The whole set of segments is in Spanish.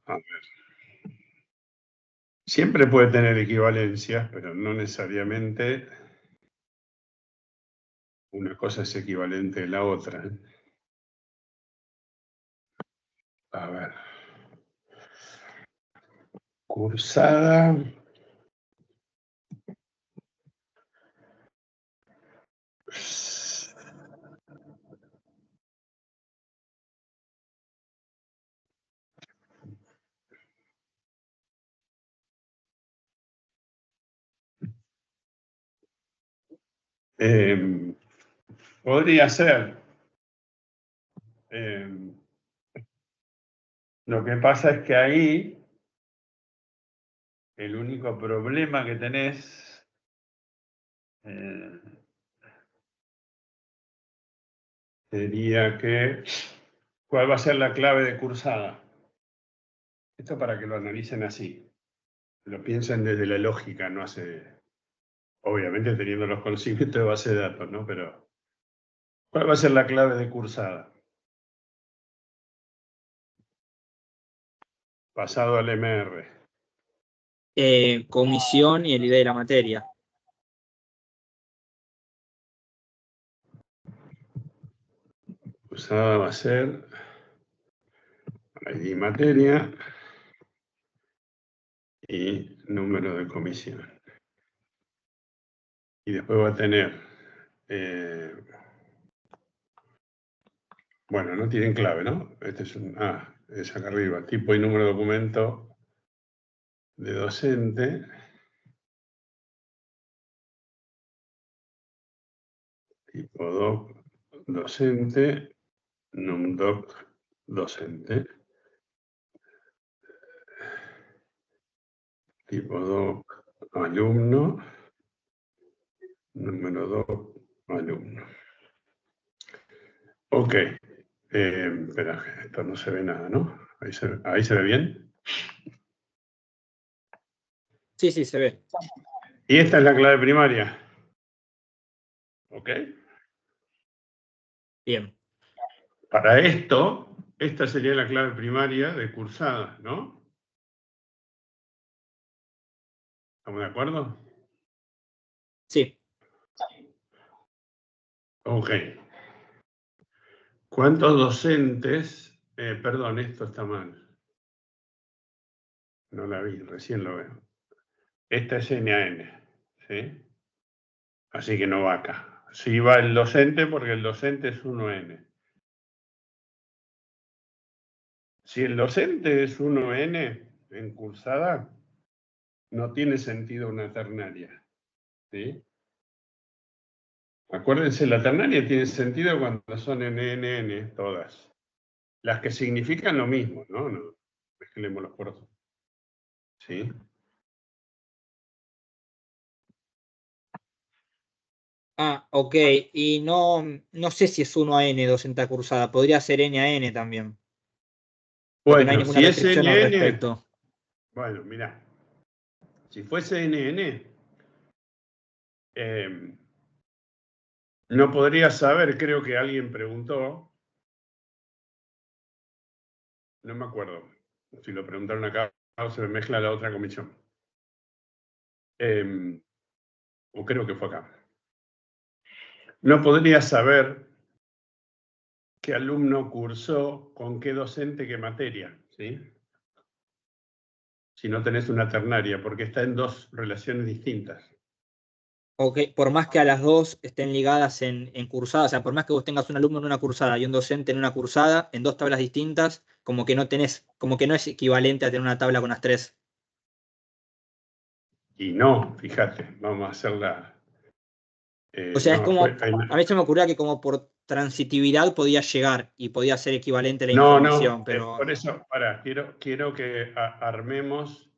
A ver. Siempre puede tener equivalencias, pero no necesariamente una cosa es equivalente a la otra. A ver. Cursada. Podría ser. Lo que pasa es que ahí el único problema que tenés sería que ¿cuál va a ser la clave de cursada? Esto para que lo analicen así. Lo piensen desde la lógica, no hace. Obviamente teniendo los conocimientos de base de datos, ¿no? Pero, ¿cuál va a ser la clave de cursada? Pasado al MR. Comisión y el ID de la materia. Cursada va a ser ID materia y número de comisión. Y después va a tener, bueno, no tienen clave, ¿no? Este es es acá arriba, tipo y número de documento de docente. Tipo doc docente, numdoc docente. Tipo doc alumno, número 2 alumno. Ok. Espera, esto no se ve nada, ¿no? Ahí se ve bien. Sí, sí, se ve. Y esta es la clave primaria. ¿Ok? Bien. Para esto, esta sería la clave primaria de cursada, ¿no? ¿Estamos de acuerdo? Sí. Ok. ¿Cuántos docentes? Perdón, esto está mal. No la vi, recién lo veo. Esta es NaN, ¿sí? Así que no va acá. Sí va el docente porque el docente es 1N. Si el docente es 1N en cursada, no tiene sentido una ternaria. ¿Sí? Acuérdense, la ternaria tiene sentido cuando son NNN todas. Las que significan lo mismo, ¿no? No mezclemos por otro. ¿Sí? Ah, ok. Y no sé si es 1 a N docente cursada. Podría ser N a N también. Porque no hay Bueno, ninguna si es restricción al NN, respecto. bueno, mirá, si fuese NN, no podría saber, creo que alguien preguntó, no me acuerdo si lo preguntaron acá o se me mezcla la otra comisión. O creo que fue acá. No podría saber qué alumno cursó con qué docente, qué materia, ¿sí? Si no tenés una ternaria, porque está en dos relaciones distintas. Ok, por más que a las dos estén ligadas en cursada, o sea, por más que vos tengas un alumno en una cursada y un docente en una cursada, en dos tablas distintas, como que no tenés, como que no es equivalente a tener una tabla con las tres. Y no, fíjate, vamos a hacerla. O sea, es No, como, a mí se me ocurría que como por transitividad podía llegar y podía ser equivalente a la no, información, pero por eso, quiero que armemos,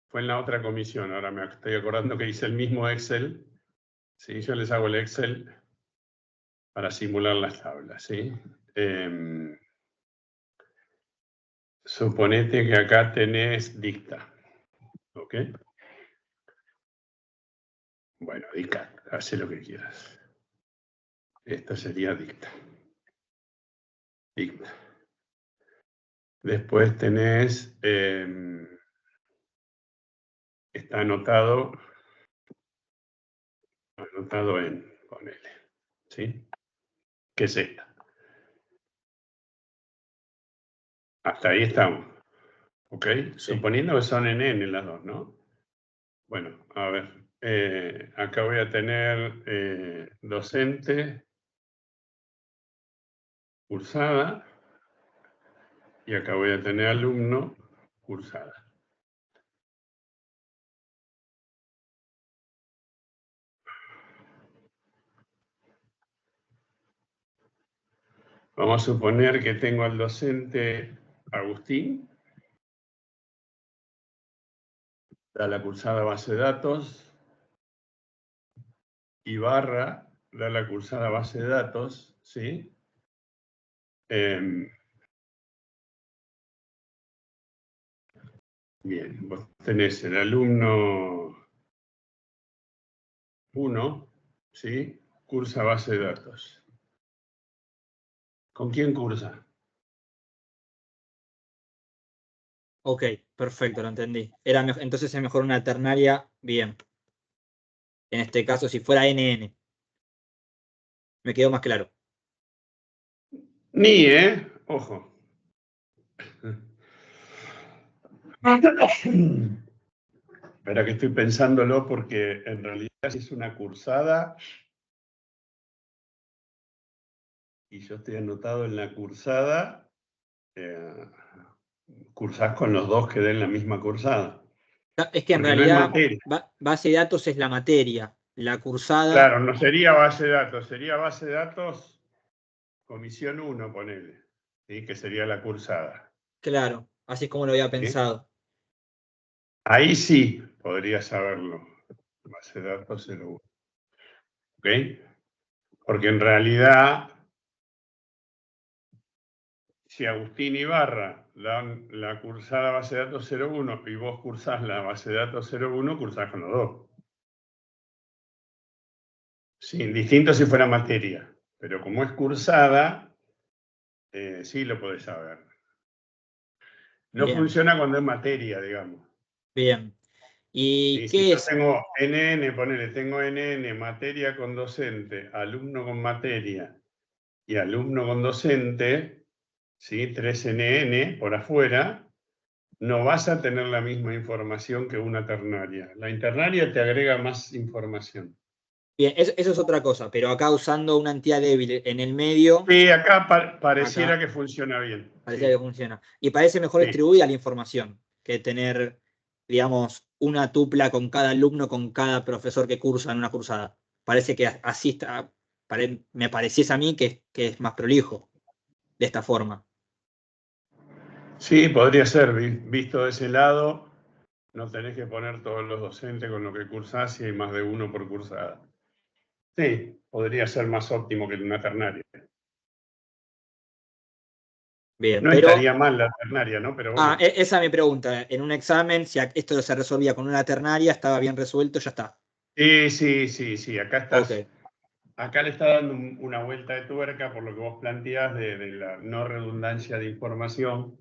fue en la otra comisión, ahora me estoy acordando que hice el mismo Excel, ¿sí? Yo les hago el Excel para simular las tablas, ¿sí? Suponete que acá tenés dicta, ¿ok? Bueno, dicta, hace lo que quieras. Esta sería dicta. Dicta. Después tenés, está anotado en, ponele, ¿sí? ¿Qué es esta? Hasta ahí estamos, ¿ok? Sí. Suponiendo que son en N las dos, ¿no? Bueno, a ver, acá voy a tener docente, cursada, y acá voy a tener alumno, cursada. Vamos a suponer que tengo al docente Agustín, da la cursada base de datos, y barra da la cursada base de datos, ¿sí? Bien, vos tenés el alumno 1, ¿sí? Cursa base de datos. ¿Con quién cursa? Ok, perfecto, lo entendí. Entonces es mejor una ternaria, bien. En este caso, si fuera NN. Me quedó más claro. Ni, ojo. Espera que estoy pensándolo porque en realidad si es una cursada y yo estoy anotado en la cursada, cursás con los dos que den la misma cursada. Es que en Porque no es realidad materia. base de datos es la materia. La cursada, Claro, no sería base de datos, sería base de datos comisión 1, ponele, ¿sí? Que sería la cursada. claro, así es como lo había ¿Sí? pensado. Ahí sí podría saberlo. Base de datos 01. ¿Ok? Porque en realidad, si Agustín Ibarra dan la cursada base de datos 01 y vos cursás la base de datos 01, cursás con los dos. Sí, distinto si fuera materia, pero como es cursada, sí lo podés saber. No Bien, funciona cuando es materia, digamos. bien. ¿Y Sí, si qué yo es? tengo NN, ponele, tengo NN, materia con docente, alumno con materia y alumno con docente, ¿sí? 3 NN por afuera, no vas a tener la misma información que una ternaria. La internaria te agrega más información. Bien, eso es otra cosa, pero acá usando una entidad débil en el medio, Sí, acá pareciera acá que funciona bien. parece que Sí, funciona. Y parece mejor sí. distribuida la información que tener, digamos, una tupla con cada alumno, con cada profesor que cursa en una cursada. Parece que así está, me pareciese a mí que es más prolijo de esta forma. Sí, podría ser, visto de ese lado, no tenés que poner todos los docentes con lo que cursás si hay más de uno por cursada. Sí, podría ser más óptimo que una ternaria. Bien, No pero estaría mal la ternaria, ¿no? Pero bueno. esa es mi pregunta. En un examen, si esto se resolvía con una ternaria, estaba bien resuelto, ya está. Sí, sí, sí, sí, acá Ok, estás. Acá le está dando una vuelta de tuerca por lo que vos planteás de la no redundancia de información.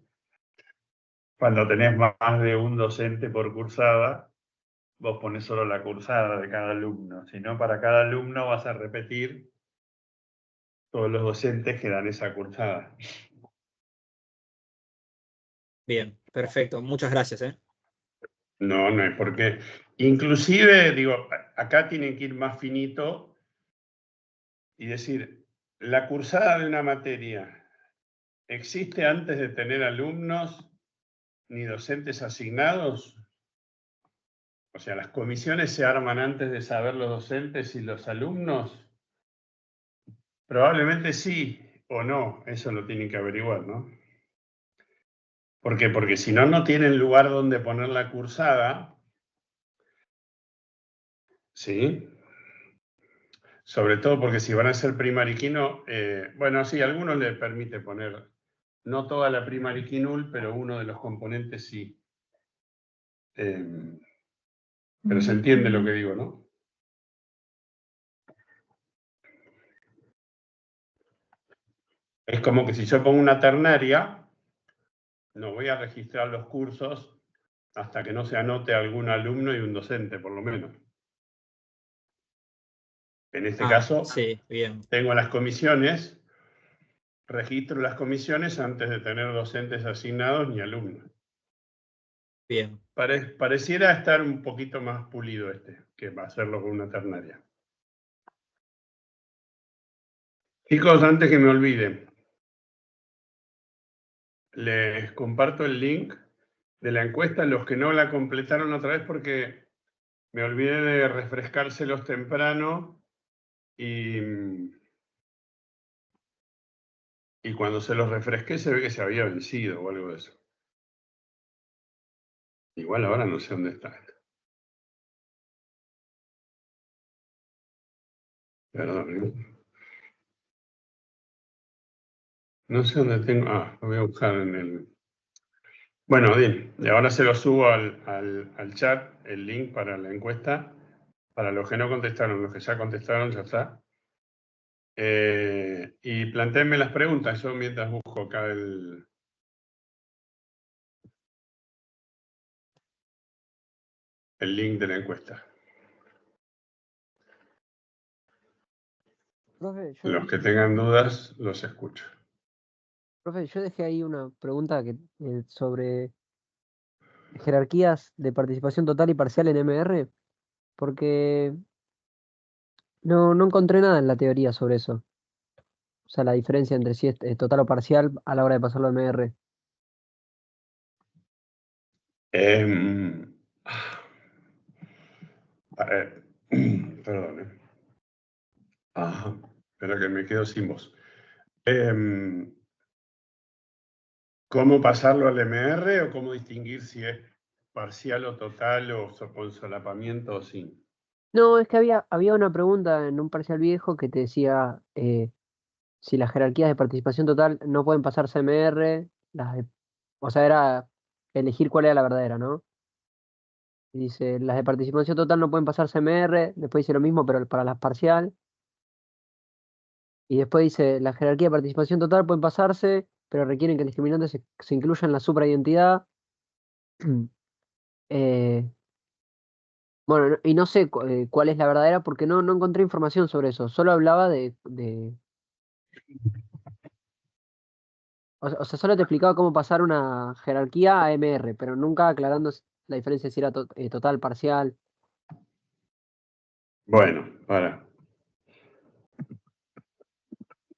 Cuando tenés más de un docente por cursada, vos pones solo la cursada de cada alumno. Si no, para cada alumno vas a repetir todos los docentes que dan esa cursada. bien, perfecto. Muchas gracias, ¿eh? No, no es porque. Inclusive, digo, acá tienen que ir más finito y decir, la cursada de una materia existe antes de tener alumnos ni docentes asignados. O sea, las comisiones se arman antes de saber los docentes y los alumnos. Probablemente sí o no, eso lo tienen que averiguar, ¿no? ¿Por qué? Porque si no, no tienen lugar donde poner la cursada, ¿sí? Sobre todo porque si van a ser primariquino, bueno, sí, a algunos les permite poner, no toda la primariquinul, pero uno de los componentes sí. Pero se entiende lo que digo, ¿no? Es como que si yo pongo una ternaria, no voy a registrar los cursos hasta que no se anote algún alumno y un docente, por lo menos. En este caso, sí, bien. tengo las comisiones, registro las comisiones antes de tener docentes asignados ni alumnos. Bien. Pareciera estar un poquito más pulido que va a hacerlo con una ternaria. Chicos, antes que me olvide, les comparto el link de la encuesta, los que no la completaron otra vez porque me olvidé de refrescárselos temprano y cuando se los refresqué se ve que se había vencido o algo de eso. Igual ahora no sé dónde está. Perdón. No sé dónde tengo. Lo voy a buscar en el. Bueno, bien. Y ahora se lo subo al chat, el link para la encuesta. Para los que no contestaron, los que ya contestaron, ya está. Y plantéenme las preguntas. Yo mientras busco acá el link de la encuesta. Profe, Los que tengan dudas, los escucho. profe, yo dejé ahí una pregunta sobre jerarquías de participación total y parcial en MR, porque no encontré nada en la teoría sobre eso. O sea, la diferencia entre si es total o parcial a la hora de pasarlo a MR. Perdón. Espera que me quedo sin voz. ¿Cómo pasarlo al MR o cómo distinguir si es parcial o total o con solapamiento o sin? No, es que había una pregunta en un parcial viejo que te decía si las jerarquías de participación total no pueden pasarse a MR, o sea, era elegir cuál era la verdadera, ¿no? Y dice, las de participación total no pueden pasarse a MR, después dice lo mismo, pero para las parcial. Y después dice, la jerarquía de participación total pueden pasarse, pero requieren que el discriminante se incluya en la supraidentidad. Eh, bueno, y no sé cuál es la verdadera porque no encontré información sobre eso. Solo hablaba o sea, solo te explicaba cómo pasar una jerarquía a MR, pero nunca aclarando la diferencia si era total, parcial. Bueno,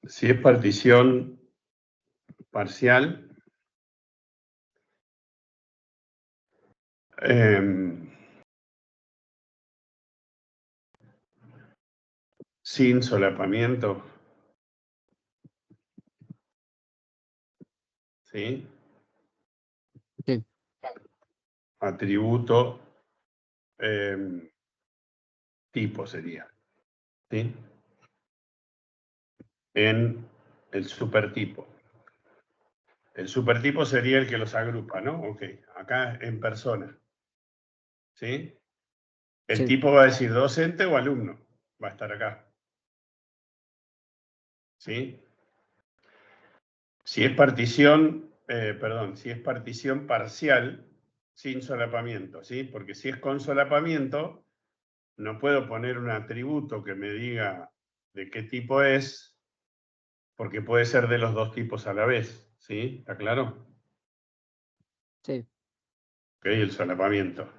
si es partición parcial, sin solapamiento, ¿sí? Sí. Atributo tipo sería, ¿sí? En el supertipo. El supertipo sería el que los agrupa, ¿no? Ok, acá en persona, ¿sí? El Sí. tipo va a decir docente o alumno, va a estar acá, ¿sí? Si es partición, si es partición parcial, sin solapamiento, ¿sí? Porque si es con solapamiento, no puedo poner un atributo que me diga de qué tipo es, porque puede ser de los dos tipos a la vez, ¿sí? ¿Está claro? Sí. Ok, el solapamiento.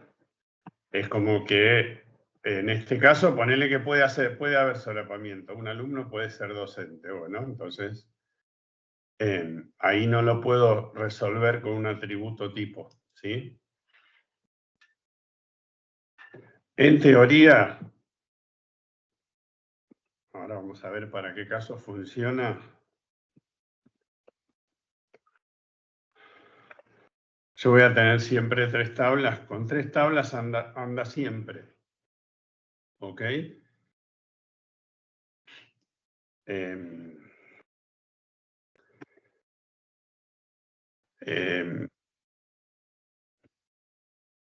Es como que, en este caso, ponerle que puede haber solapamiento. Un alumno puede ser docente, bueno, entonces ahí no lo puedo resolver con un atributo tipo, ¿sí? En teoría, ahora vamos a ver para qué caso funciona. Yo voy a tener siempre 3 tablas. Con 3 tablas anda siempre. ¿Ok? Em, em,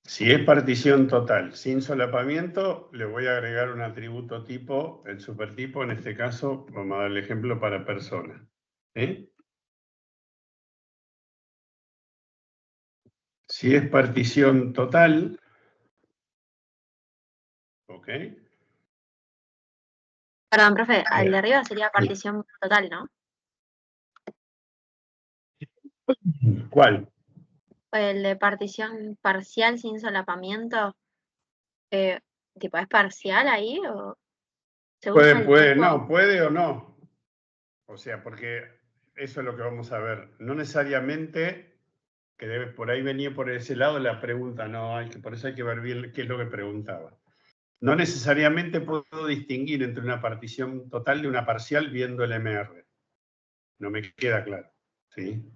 si es partición total sin solapamiento, le voy a agregar un atributo tipo, el supertipo, en este caso, vamos a dar el ejemplo para persona. ¿Sí? Si es partición total, ¿ok? Perdón, profe, el de arriba sería partición total, ¿no? ¿Cuál? El de partición parcial sin solapamiento, tipo, ¿es parcial ahí o se usa el tipo? No, puede o no. O sea, porque eso es lo que vamos a ver. No necesariamente, que debe, por ahí venía por ese lado la pregunta, no, por eso hay que ver bien qué es lo que preguntaba. No necesariamente puedo distinguir entre una partición total de una parcial viendo el MR. No me queda claro. ¿Sí?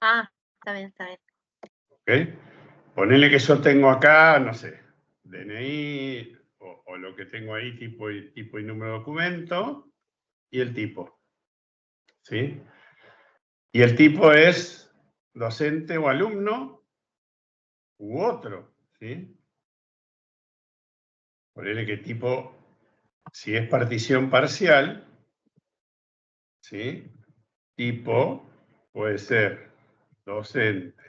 Ah, está bien, está bien. ¿Ok? Ponele que yo tengo acá, no sé, DNI o lo que tengo ahí, tipo y número de documento, y el tipo. ¿Sí? Y el tipo es docente o alumno u otro. ¿Sí? Ponele que tipo, si es partición parcial, ¿sí? Tipo puede ser docente,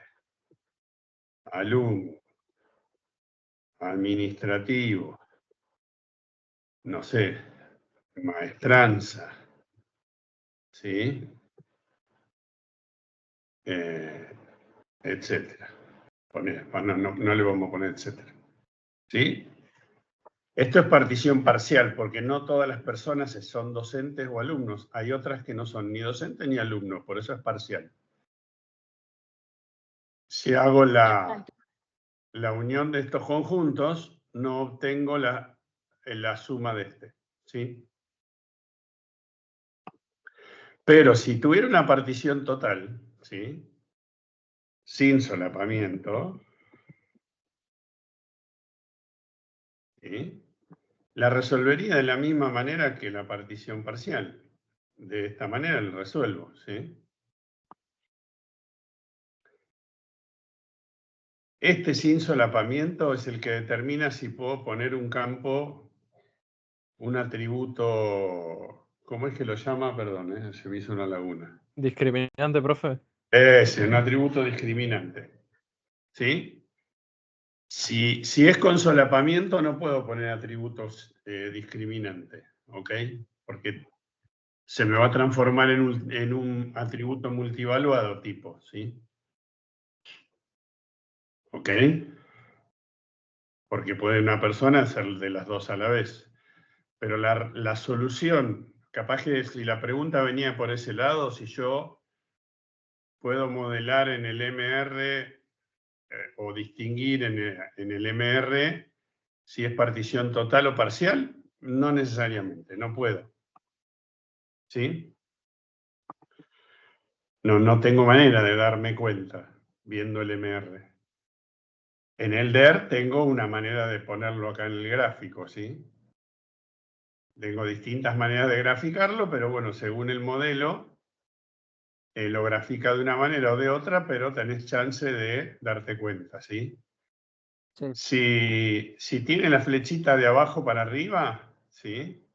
alumno, administrativo, no sé, maestranza, ¿sí? Etcétera. No le vamos a poner etcétera. ¿Sí? Esto es partición parcial, porque no todas las personas son docentes o alumnos. Hay otras que no son ni docentes ni alumnos, por eso es parcial. Si hago la unión de estos conjuntos, no obtengo la suma de este. ¿Sí? Pero si tuviera una partición total, ¿sí? Sin solapamiento, ¿sí? La resolvería de la misma manera que la partición parcial. De esta manera lo resuelvo, ¿sí? Este sin solapamiento es el que determina si puedo poner un campo, un atributo, ¿cómo es que lo llama? Perdón, se me hizo una laguna. Discriminante, profe. Un atributo discriminante, ¿sí? Si es con solapamiento no puedo poner atributos discriminantes, ¿ok? Porque se me va a transformar en un atributo multivaluado tipo, ¿sí? ¿Ok? Porque puede una persona ser de las dos a la vez. Pero la solución, capaz que si la pregunta venía por ese lado, si yo puedo modelar en el MR o distinguir en el MR si es partición total o parcial, no necesariamente, no puedo. ¿Sí? No tengo manera de darme cuenta viendo el MR. En el DER tengo una manera de ponerlo acá en el gráfico, ¿sí? Tengo distintas maneras de graficarlo, pero bueno, según el modelo, lo grafica de una manera o de otra, pero tenés chance de darte cuenta, ¿sí? Sí. Si tiene la flechita de abajo para arriba, ¿sí?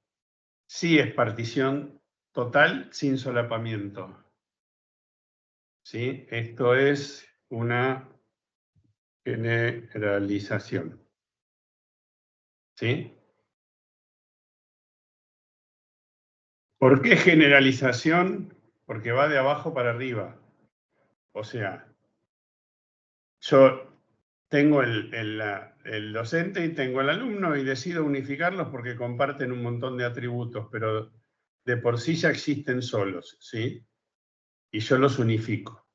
Sí es partición total sin solapamiento. ¿Sí? Esto es una generalización. ¿Sí? ¿Por qué generalización? Porque va de abajo para arriba. O sea, yo tengo el docente y tengo el alumno y decido unificarlos porque comparten un montón de atributos, pero de por sí ya existen solos, ¿sí? Y yo los unifico.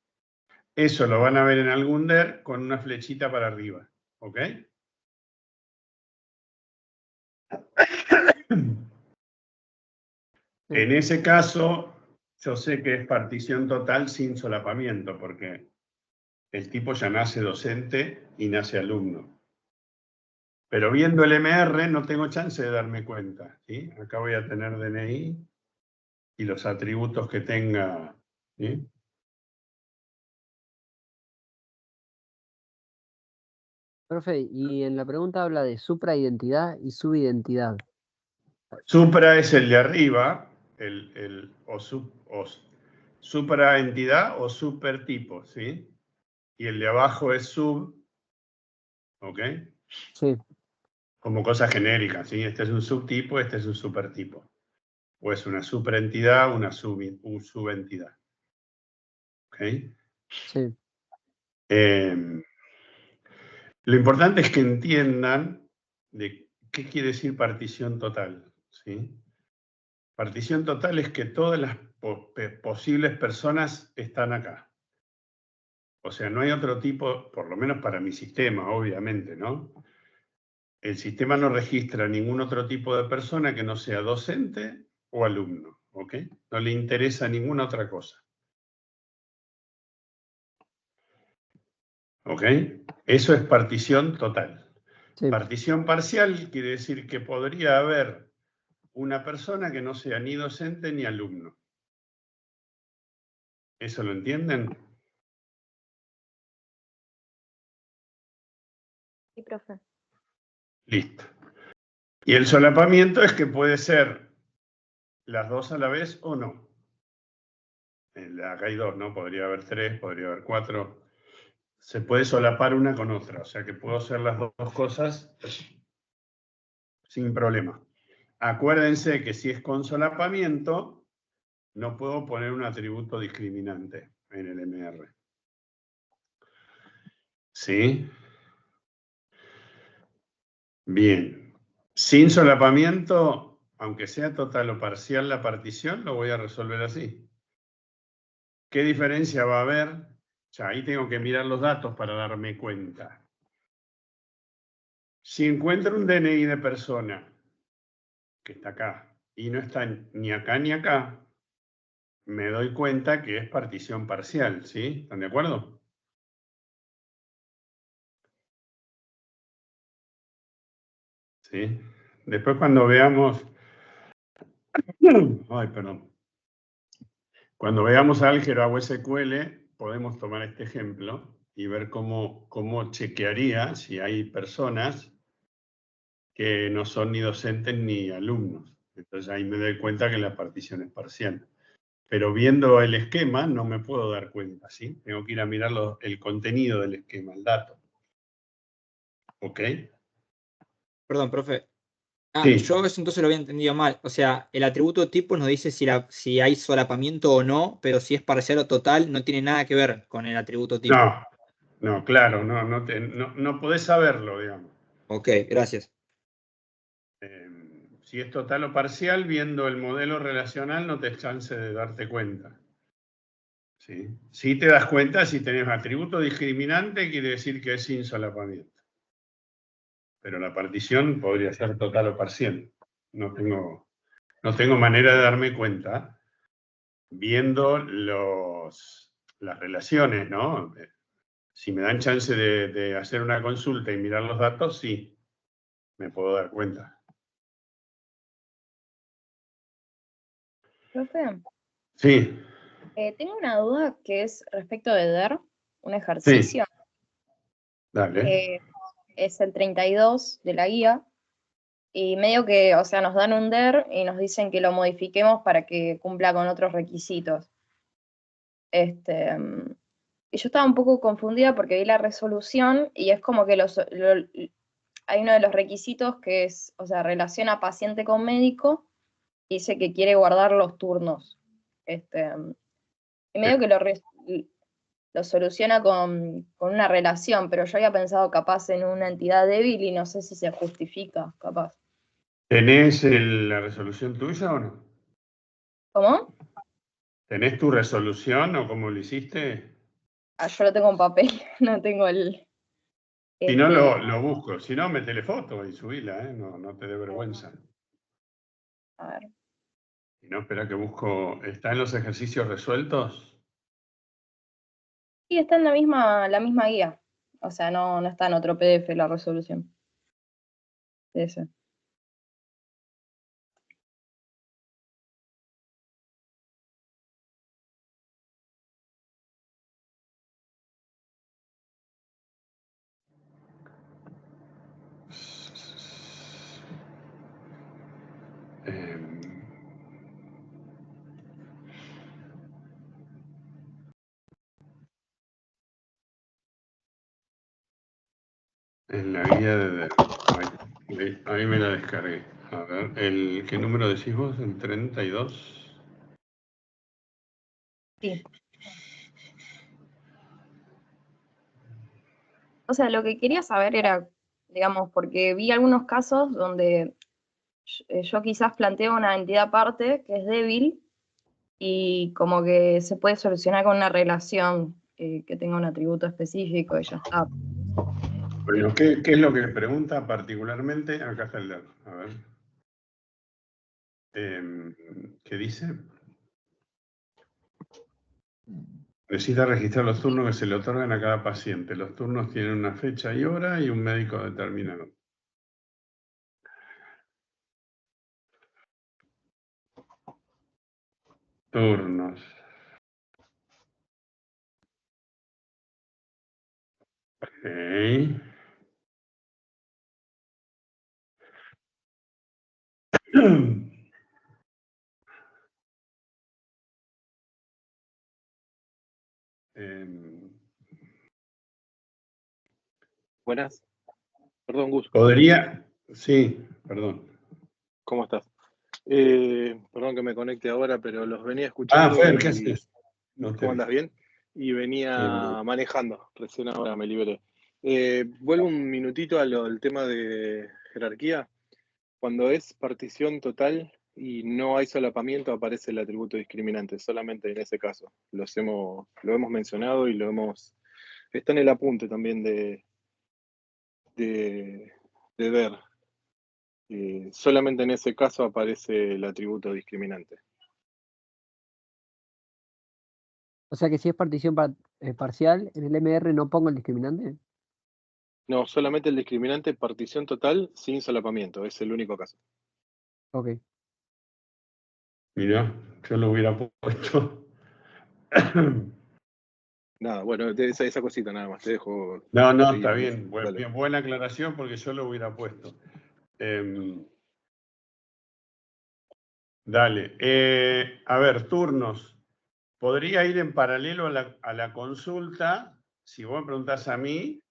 Eso lo van a ver en algún DER con una flechita para arriba, ¿ok? En ese caso, yo sé que es partición total sin solapamiento, porque el tipo ya nace docente y nace alumno. Pero viendo el MR no tengo chance de darme cuenta, ¿sí? Acá voy a tener DNI y los atributos que tenga, ¿sí? Profe, y en la pregunta habla de supraidentidad y subidentidad. Supra es el de arriba, supraentidad o supertipo, ¿sí? y el de abajo es sub, ¿ok? Sí, Como cosa genérica, ¿sí? Este es un subtipo, este es un supertipo. O es una superentidad, una subentidad. ¿Ok? sí, Lo importante es que entiendan de qué quiere decir partición total, ¿sí? Partición total es que todas las posibles personas están acá. O sea, no hay otro tipo, por lo menos para mi sistema, obviamente, ¿no? El sistema no registra ningún otro tipo de persona que no sea docente o alumno, ¿ok? No le interesa ninguna otra cosa. ¿Ok? Eso es partición total. sí. Partición parcial quiere decir que podría haber una persona que no sea ni docente ni alumno. ¿Eso lo entienden? Sí, profe. Listo. Y el solapamiento es que puede ser las dos a la vez o no. Acá hay dos, ¿no? Podría haber tres, podría haber cuatro. Se puede solapar una con otra, o sea que puedo hacer las dos cosas sin problema. Acuérdense que si es con solapamiento, no puedo poner un atributo discriminante en el MR. ¿Sí? Bien. Sin solapamiento, aunque sea total o parcial la partición, lo voy a resolver así. ¿Qué diferencia va a haber? Ya, ahí tengo que mirar los datos para darme cuenta. Si encuentro un DNI de persona que está acá y no está ni acá ni acá, me doy cuenta que es partición parcial, ¿sí? ¿Están de acuerdo? ¿Sí? Después cuando veamos... Ay, perdón. Cuando veamos álgebra o SQL, podemos tomar este ejemplo y ver cómo chequearía si hay personas que no son ni docentes ni alumnos. Entonces ahí me doy cuenta que la partición es parcial. Pero viendo el esquema no me puedo dar cuenta, ¿sí? Tengo que ir a mirar el contenido del esquema, el dato. ¿Ok? Perdón, profe. Sí. Yo eso entonces lo había entendido mal. O sea, el atributo tipo nos dice si hay solapamiento o no, pero si es parcial o total, no tiene nada que ver con el atributo tipo. No, claro, no podés saberlo, digamos. Ok, gracias. Si es total o parcial, viendo el modelo relacional no te das chance de darte cuenta. ¿Sí? Si te das cuenta, si tenés atributo discriminante, quiere decir que es sin solapamiento. Pero la partición podría ser total o parcial. No tengo manera de darme cuenta viendo las relaciones, ¿no? Si me dan chance de hacer una consulta y mirar los datos, sí, me puedo dar cuenta. Profe, Sí, tengo una duda que es respecto de DER, un sí, ejercicio. dale. Es el 32 de la guía, y medio que, o sea, nos dan un DER y nos dicen que lo modifiquemos para que cumpla con otros requisitos. Y yo estaba un poco confundida porque vi la resolución y es como que hay uno de los requisitos que es, o sea, relaciona paciente con médico y dice que quiere guardar los turnos. Y medio que lo soluciona con una relación, pero yo había pensado capaz en una entidad débil y no sé si se justifica, capaz. ¿Tenés la resolución tuya o no? ¿Cómo? ¿Tenés tu resolución o cómo lo hiciste? Ah, yo lo tengo en papel, no tengo el... Si no, Este, lo busco. Si no, metele foto y subila, ¿eh? No te dé vergüenza. a ver. Si no, espera que busco. ¿Está en los ejercicios resueltos? Sí, está en la misma guía. O sea, no está en otro PDF la resolución. Ese. En la guía de... Ahí me la descargué. A ver, ¿qué número decís vos? ¿El 32? Sí. O sea, lo que quería saber era, digamos, porque vi algunos casos donde yo quizás planteo una entidad aparte que es débil y como que se puede solucionar con una relación que tenga un atributo específico y ya está. Bueno, ¿qué es lo que pregunta particularmente? Acá está el dato. A ver. ¿Qué dice? Necesita registrar los turnos que se le otorgan a cada paciente. Los turnos tienen una fecha y hora y un médico determinado. Turnos. Ok. Buenas. Perdón, Gus. Podría, sí, perdón. ¿Cómo estás? Perdón que me conecte ahora, pero los venía escuchando Fer, ¿qué y... haces? No te ¿Cómo vi. andas? ¿Bien? Y Bien, bien. venía manejando. Recién ahora me liberé. Vuelvo un minutito al tema de jerarquía. Cuando es partición total y no hay solapamiento, aparece el atributo discriminante, solamente en ese caso. Lo hemos mencionado y lo hemos... Está en el apunte también de ver. Solamente en ese caso aparece el atributo discriminante. O sea que si es partición parcial, en el MR no pongo el discriminante. No, solamente el discriminante, partición total sin solapamiento, es el único caso. Ok. Mirá, yo lo hubiera puesto. Nada, bueno, esa cosita nada más, te dejo. No, seguir, está Gus. bien. Dale. Buena aclaración porque yo lo hubiera puesto. Dale. A ver, turnos. Podría ir en paralelo a la consulta. Si vos me preguntás a mí,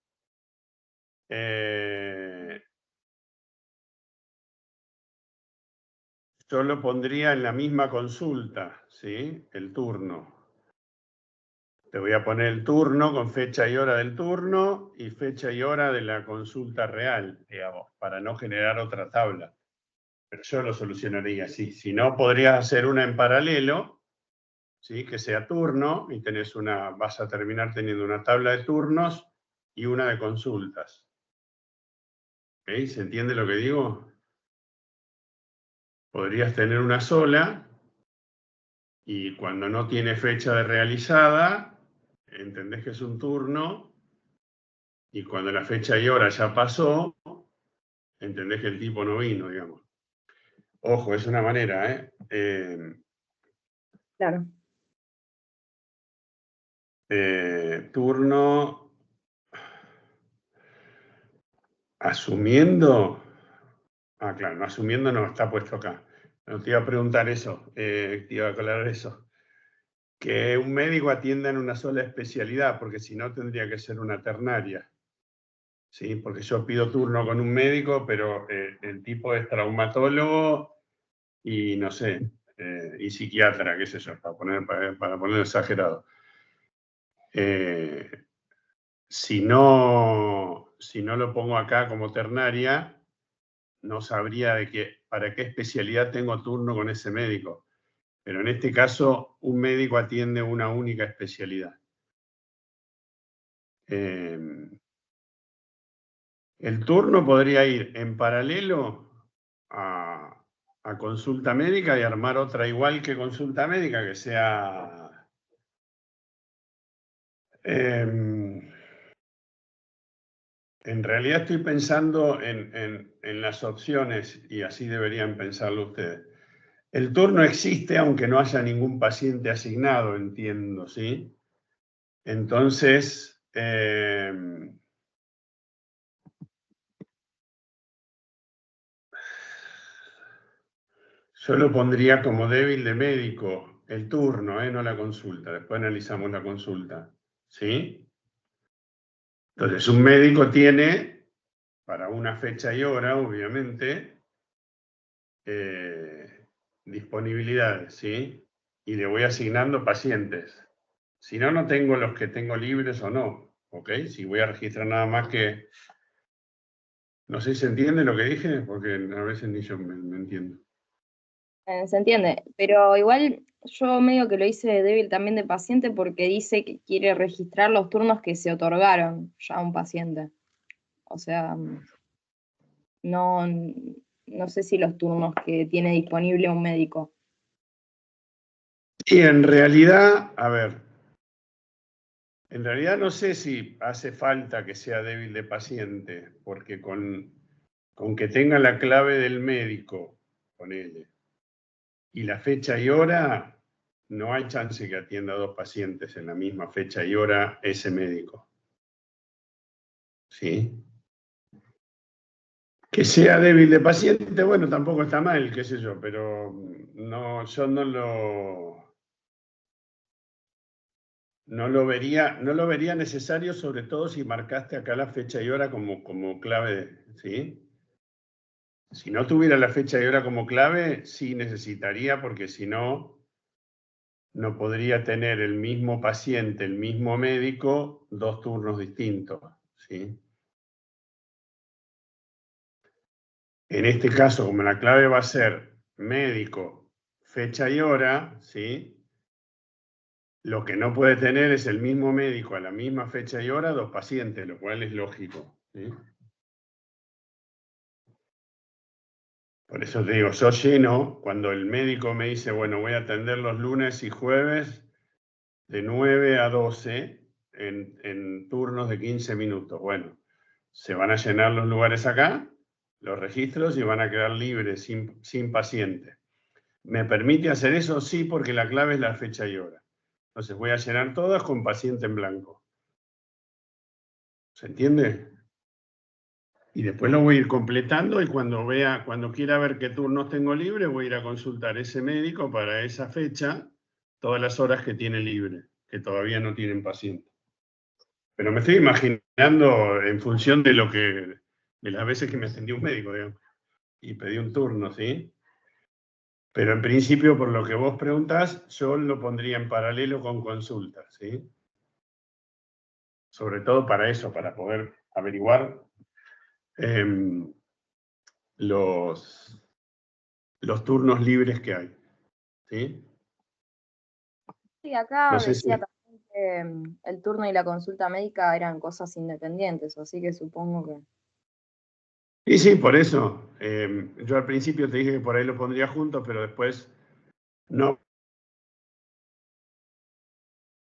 yo lo pondría en la misma consulta, ¿sí? El turno. Te voy a poner el turno con fecha y hora del turno y fecha y hora de la consulta real, digamos, para no generar otra tabla. Pero yo lo solucionaría así. Si no, podrías hacer una en paralelo, ¿sí? Que sea turno y vas a terminar teniendo una tabla de turnos y una de consultas. ¿Ok? ¿Se entiende lo que digo? Podrías tener una sola y cuando no tiene fecha de realizada, entendés que es un turno y cuando la fecha y hora ya pasó, entendés que el tipo no vino, digamos. Ojo, es una manera, ¿eh? Claro. Turno asumiendo. Ah, claro, no asumiendo no, está puesto acá. No te iba a preguntar eso, te iba a aclarar eso. Que un médico atienda en una sola especialidad, porque si no tendría que ser una ternaria. ¿Sí? Porque yo pido turno con un médico, pero el tipo es traumatólogo y no sé, y psiquiatra, qué sé yo, para poner exagerado. Si no lo pongo acá como ternaria, no sabría para qué especialidad tengo turno con ese médico. Pero en este caso, un médico atiende una única especialidad. El turno podría ir en paralelo a consulta médica y armar otra igual que consulta médica, que sea... en realidad estoy pensando en las opciones y así deberían pensarlo ustedes. El turno existe aunque no haya ningún paciente asignado, entiendo, ¿sí? Entonces, yo lo pondría como débil de médico, el turno, no la consulta. Después analizamos la consulta, ¿sí? Entonces, un médico tiene para una fecha y hora, obviamente, disponibilidades, ¿sí? Y le voy asignando pacientes. Si no, no tengo los que tengo libres o no, ¿ok? Si voy a registrar nada más que... No sé si se entiende lo que dije, porque a veces ni yo me entiendo. Se entiende, pero igual yo medio que lo hice de débil también de paciente porque dice que quiere registrar los turnos que se otorgaron ya a un paciente. O sea, no, no sé si los turnos que tiene disponible un médico. Y en realidad, a ver, en realidad no sé si hace falta que sea débil de paciente, porque con que tenga la clave del médico, ponele, y la fecha y hora, no hay chance que atienda a 2 pacientes en la misma fecha y hora ese médico. ¿Sí? Que sea débil de paciente, bueno, tampoco está mal, qué sé yo, pero no, yo no lo vería necesario, sobre todo si marcaste acá la fecha y hora como clave, ¿sí? Si no tuviera la fecha y hora como clave, sí necesitaría, porque si no, no podría tener el mismo paciente, el mismo médico, 2 turnos distintos, ¿sí? En este caso, como la clave va a ser médico, fecha y hora, ¿sí? Lo que no puede tener es el mismo médico a la misma fecha y hora 2 pacientes, lo cual es lógico, ¿sí? Por eso te digo, yo lleno, cuando el médico me dice, bueno, voy a atender los lunes y jueves de 9 a 12 en turnos de 15 minutos. Bueno, se van a llenar los lugares acá, los registros, y van a quedar libres, sin paciente. ¿Me permite hacer eso? Sí, porque la clave es la fecha y hora. Entonces voy a llenar todas con paciente en blanco. ¿Se entiende? Y después lo voy a ir completando, y cuando quiera ver qué turnos tengo libre, voy a ir a consultar ese médico para esa fecha, todas las horas que tiene libre, que todavía no tienen paciente. Pero me estoy imaginando en función de las veces que me atendió un médico, digamos, y pedí un turno, ¿sí? Pero en principio, por lo que vos preguntás, yo lo pondría en paralelo con consultas, ¿sí? Sobre todo para eso, para poder averiguar los turnos libres que hay, ¿sí? Sí, acá No sé si... decía también que el turno y la consulta médica eran cosas independientes, así que supongo que... Y sí, por eso. Yo al principio te dije que por ahí lo pondría juntos, pero después no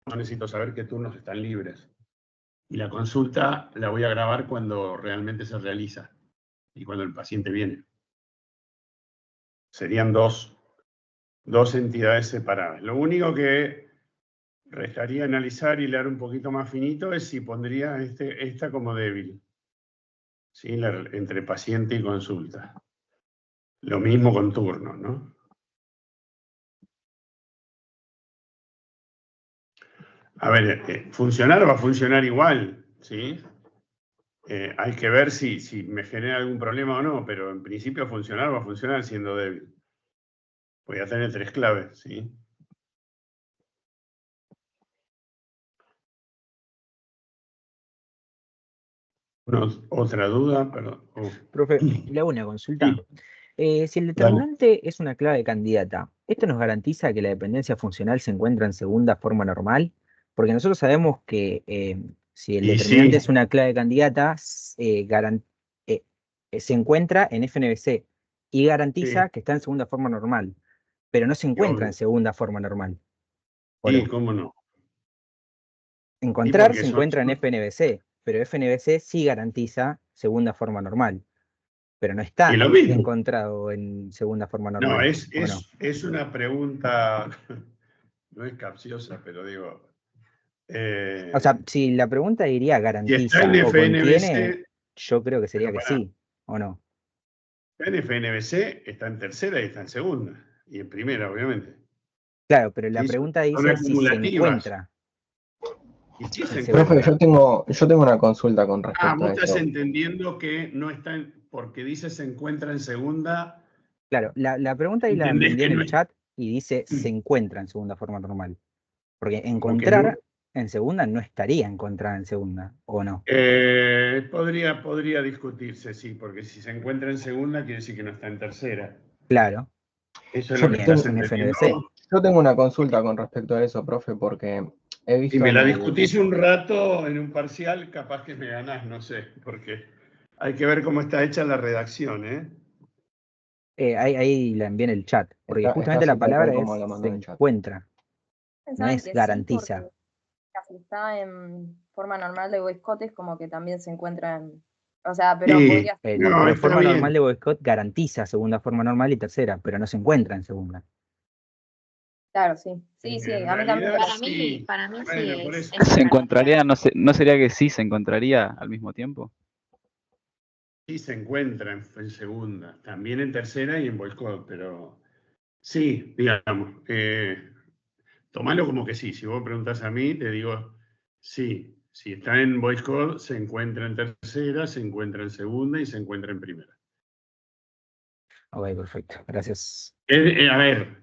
necesito saber qué turnos están libres. Y la consulta la voy a grabar cuando realmente se realiza y cuando el paciente viene. Serían dos entidades separadas. Lo único que restaría analizar y leer un poquito más finito es si pondría esta como débil, ¿sí? Entre paciente y consulta. Lo mismo con turnos, ¿no? A ver, funcionar va a funcionar igual, ¿sí? Hay que ver si me genera algún problema o no, pero en principio funcionar va a funcionar siendo débil. Voy a tener 3 claves, ¿sí? ¿Otra duda? Perdón. Profe, le hago una consulta. Si el Dale. determinante es una clave candidata, ¿esto nos garantiza que la dependencia funcional se encuentra en segunda forma normal? Porque nosotros sabemos que si el Y determinante sí. es una clave candidata, se encuentra en FNBC y garantiza Sí. que está en segunda forma normal, pero no se encuentra en segunda forma normal. ¿O Sí, no? cómo no. Encontrar porque se encuentra en FNBC, pero FNBC sí garantiza segunda forma normal, pero no está y lo mismo. encontrado en segunda forma No, normal. ¿O no? es una pregunta, no es capciosa, pero digo, O sea, si la pregunta diría si está en garantiza o contiene, FNBC, yo creo que sería pero que pará, sí, ¿o no? en FNBC está en tercera y está en segunda, y en primera, obviamente. Claro, pero la Sí, pregunta son dice si se acumulativas. encuentra. Y sí se En encuentra. Profe, yo tengo una consulta con respecto Vos a estás eso. entendiendo que no está, porque dice se encuentra en segunda, Claro, la pregunta ahí la entendés envié que en no el es. chat y dice se encuentra en segunda forma normal. Porque Como que no. encontrar en segunda no estaría encontrar en segunda, ¿o no? Podría discutirse, sí, porque si se encuentra en segunda quiere decir que no está en tercera. Claro, Eso es Yo lo que ni en estás tengo, entendiendo. FNDC. yo tengo una consulta con respecto a eso, profe, porque he Si visto me en la el... discutís un rato en un parcial, capaz que me ganás, no sé, porque hay que ver cómo está hecha la redacción, ¿eh? Ahí la envié en el chat, porque Está justamente la súper tal palabra como es lo mandó se en el chat. encuentra, no Pensaban es que sí, garantiza. porque casi está en forma normal de boicot, es como que también se encuentra en. O sea, pero Sí, podría ser. No, no, pero está forma normal bien. de boicot garantiza segunda forma normal y tercera, pero no se encuentra en segunda. Claro, sí. Sí, sí, En a mí también me realidad parece. sí. Para mí sí Bueno, por es eso. ¿Se una encontraría, garantía. no sería que sí se encontraría al mismo tiempo? Sí se encuentra en segunda, también en tercera y en boicot, pero sí, digamos, tomalo como que sí. Si vos me preguntás a mí, te digo sí. Si está en boicot, se encuentra en tercera, se encuentra en segunda y se encuentra en primera. Ok, perfecto, gracias. A ver,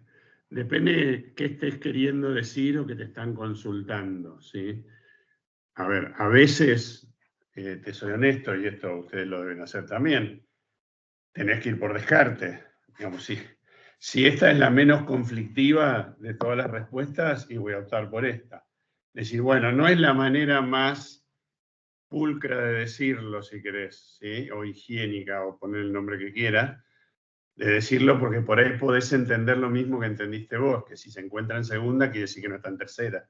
depende de qué estés queriendo decir o que te están consultando, ¿sí? A ver, a veces, te soy honesto, y esto ustedes lo deben hacer también, tenés que ir por descarte. Digamos, si esta es la menos conflictiva de todas las respuestas, y voy a optar por esta. Decir, bueno, no es la manera más pulcra de decirlo, si querés, ¿sí? O higiénica, o poner el nombre que quieras, de decirlo, porque por ahí podés entender lo mismo que entendiste vos, que si se encuentra en segunda quiere decir que no está en tercera.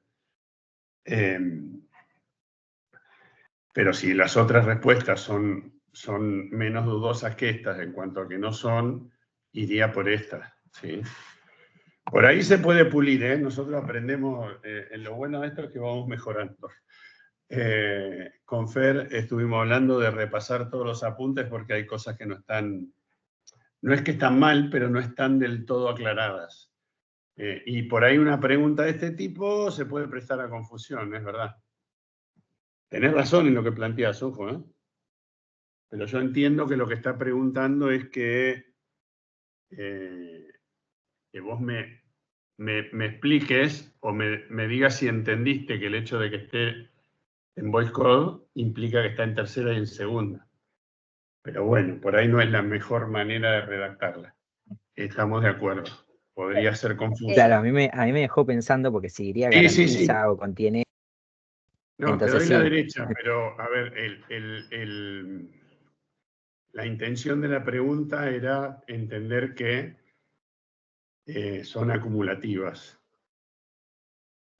Pero si las otras respuestas son menos dudosas que estas en cuanto a que no son, iría por estas, ¿sí? Por ahí se puede pulir, ¿eh? Nosotros aprendemos, lo bueno de esto es que vamos mejorando. Con Fer estuvimos hablando de repasar todos los apuntes porque hay cosas que no están, no es que están mal, pero no están del todo aclaradas. Y por ahí una pregunta de este tipo se puede prestar a confusión, es verdad. Tenés razón en lo que planteás, ojo, ¿eh? Pero yo entiendo que lo que está preguntando es que vos me expliques o me digas si entendiste que el hecho de que esté en voice code implica que está en tercera y en segunda. Pero bueno, por ahí no es la mejor manera de redactarla. Estamos de acuerdo. Podría ser confuso. Claro, a mí me dejó pensando porque si diría Sí, sí, sí. garantiza o contiene, No, te entonces doy sí. la derecha, pero a ver, la intención de la pregunta era entender que son acumulativas.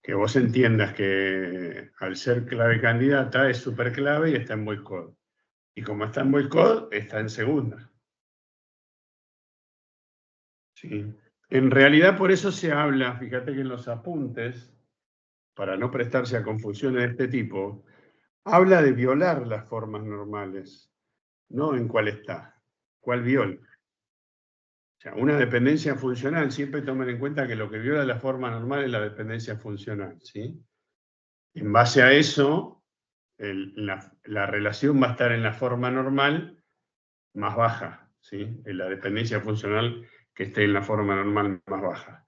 Que vos entiendas que al ser clave candidata es súper clave y está en boicot. Y como está en boicot, está en segunda. ¿Sí? En realidad por eso se habla, fíjate que en los apuntes, para no prestarse a confusiones de este tipo, habla de violar las formas normales, no en cuál está, cuál viola. O sea, una dependencia funcional, siempre tomen en cuenta que lo que viola la forma normal es la dependencia funcional, ¿sí? En base a eso, la relación va a estar en la forma normal más baja, ¿sí? En la dependencia funcional que esté en la forma normal más baja.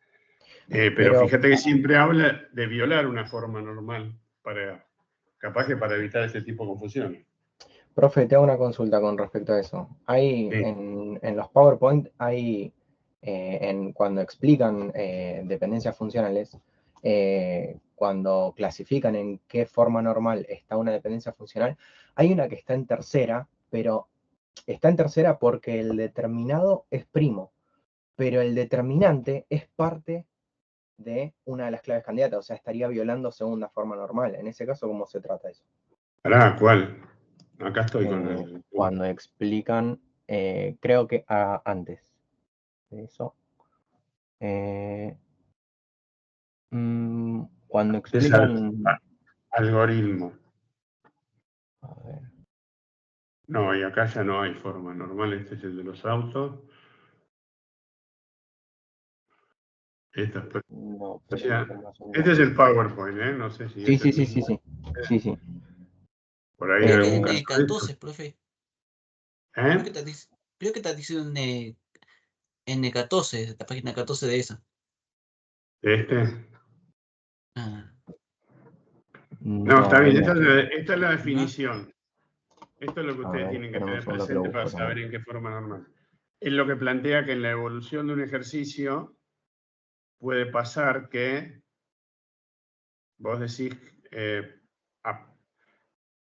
Pero fíjate que siempre habla de violar una forma normal, capaz que para evitar este tipo de confusiones. Profe, te hago una consulta con respecto a eso. Hay Sí. en los PowerPoint, hay cuando explican dependencias funcionales, cuando clasifican en qué forma normal está una dependencia funcional, hay una que está en tercera, pero está en tercera porque el determinado es primo, pero el determinante es parte de una de las claves candidatas, o sea, estaría violando segunda forma normal. En ese caso, ¿cómo se trata eso? Pará, ¿cuál? Acá estoy con el... Cuando explican, creo que antes de eso, cuando explican, algoritmo. a ver, No, y acá ya no hay forma normal, este es el de los autos. Esto es No, o pero sea, no son este es el PowerPoint, ¿eh? No sé si Sí, es sí, el sí, sí, mismo. sí. Sí, sí. Por ahí hay algún Eh, caso de esto. N14, profe. Creo que ¿Eh? creo que está diciendo N14, la página 14 de esa. ¿De este? Ah, No, está no, bien. N. Esta es la ¿no? definición. Esto es lo que A ustedes ver, tienen que espérame un tener segundo que lo presente para busco saber también. en qué forma normal. Es lo que plantea que en la evolución de un ejercicio puede pasar que vos decís,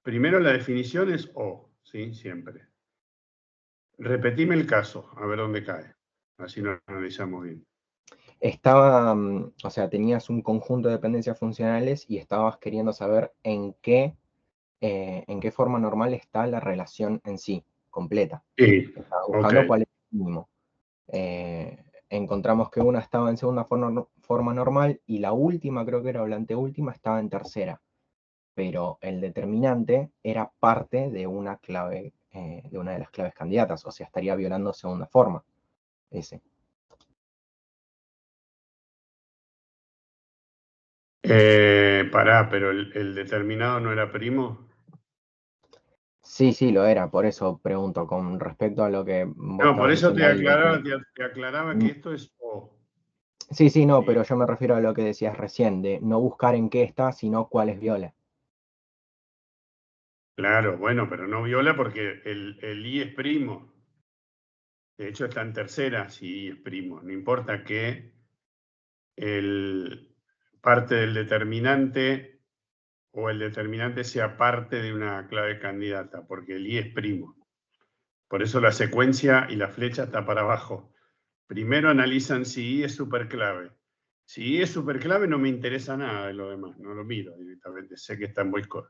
primero la definición es O, ¿sí? Siempre. Repetime el caso, a ver dónde cae. Así lo analizamos bien. O sea, tenías un conjunto de dependencias funcionales y estabas queriendo saber en qué forma normal está la relación en sí, completa. Sí, Estaba ok. buscando cuál es el mínimo. Encontramos que una estaba en segunda forma normal y la última, creo que era, o la anteúltima, estaba en tercera. Pero el determinante era parte de una clave, de una de las claves candidatas, o sea, estaría violando segunda forma, ese. Pará, pero el determinado no era primo. Sí, sí, lo era, por eso pregunto, con respecto a lo que vos No, por estabas eso diciendo ahí de que... te aclaraba que esto es O. Sí, sí, no, ¿Sí? pero yo me refiero a lo que decías recién, de no buscar en qué está, sino cuáles viola. Claro, bueno, pero no viola porque el I es primo. De hecho, está en tercera si I es primo. No importa que parte del determinante o el determinante sea parte de una clave candidata, porque el I es primo. Por eso la secuencia y la flecha está para abajo. Primero analizan si I es superclave. Si I es superclave no me interesa nada de lo demás, no lo miro directamente, sé que está en boicot.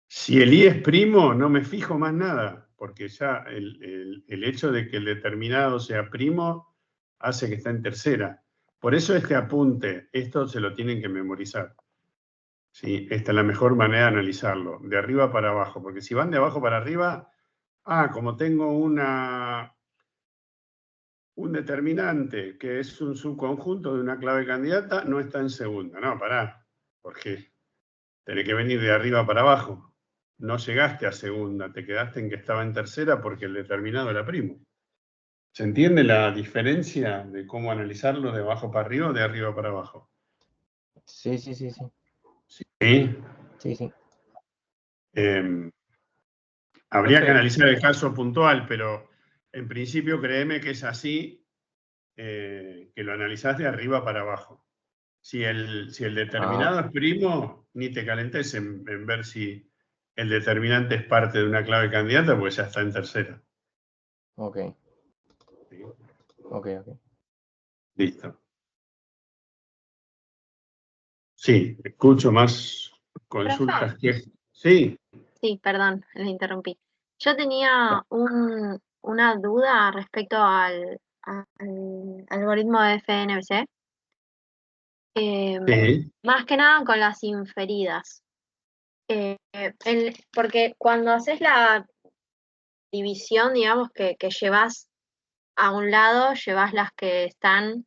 Si el I es primo, no me fijo más nada, porque ya el hecho de que el determinado sea primo hace que está en tercera. Por eso este apunte, esto se lo tienen que memorizar. ¿Sí? Esta es la mejor manera de analizarlo, de arriba para abajo, porque si van de abajo para arriba, como tengo un determinante que es un subconjunto de una clave candidata, no está en segunda. No, pará, porque tenés que venir de arriba para abajo. No llegaste a segunda, te quedaste en que estaba en tercera porque el determinado era primo. ¿Se entiende la diferencia de cómo analizarlo de abajo para arriba o de arriba para abajo? Sí, sí, sí, sí. Sí. Sí, sí. Habría que Profe, analizar el caso puntual, pero en principio créeme que es así, que lo analizás de arriba para abajo. Si el determinado es primo, ni te calentes en ver si el determinante es parte de una clave candidata, pues ya está en tercera. Ok, ¿Sí? ok, ok. Listo. Sí, escucho más consultas Profe, que... Sí, sí, perdón, le interrumpí. Yo tenía una duda respecto al algoritmo de FNBC, sí, más que nada con las inferidas. Porque cuando haces la división, digamos, que llevas a un lado, llevas las que están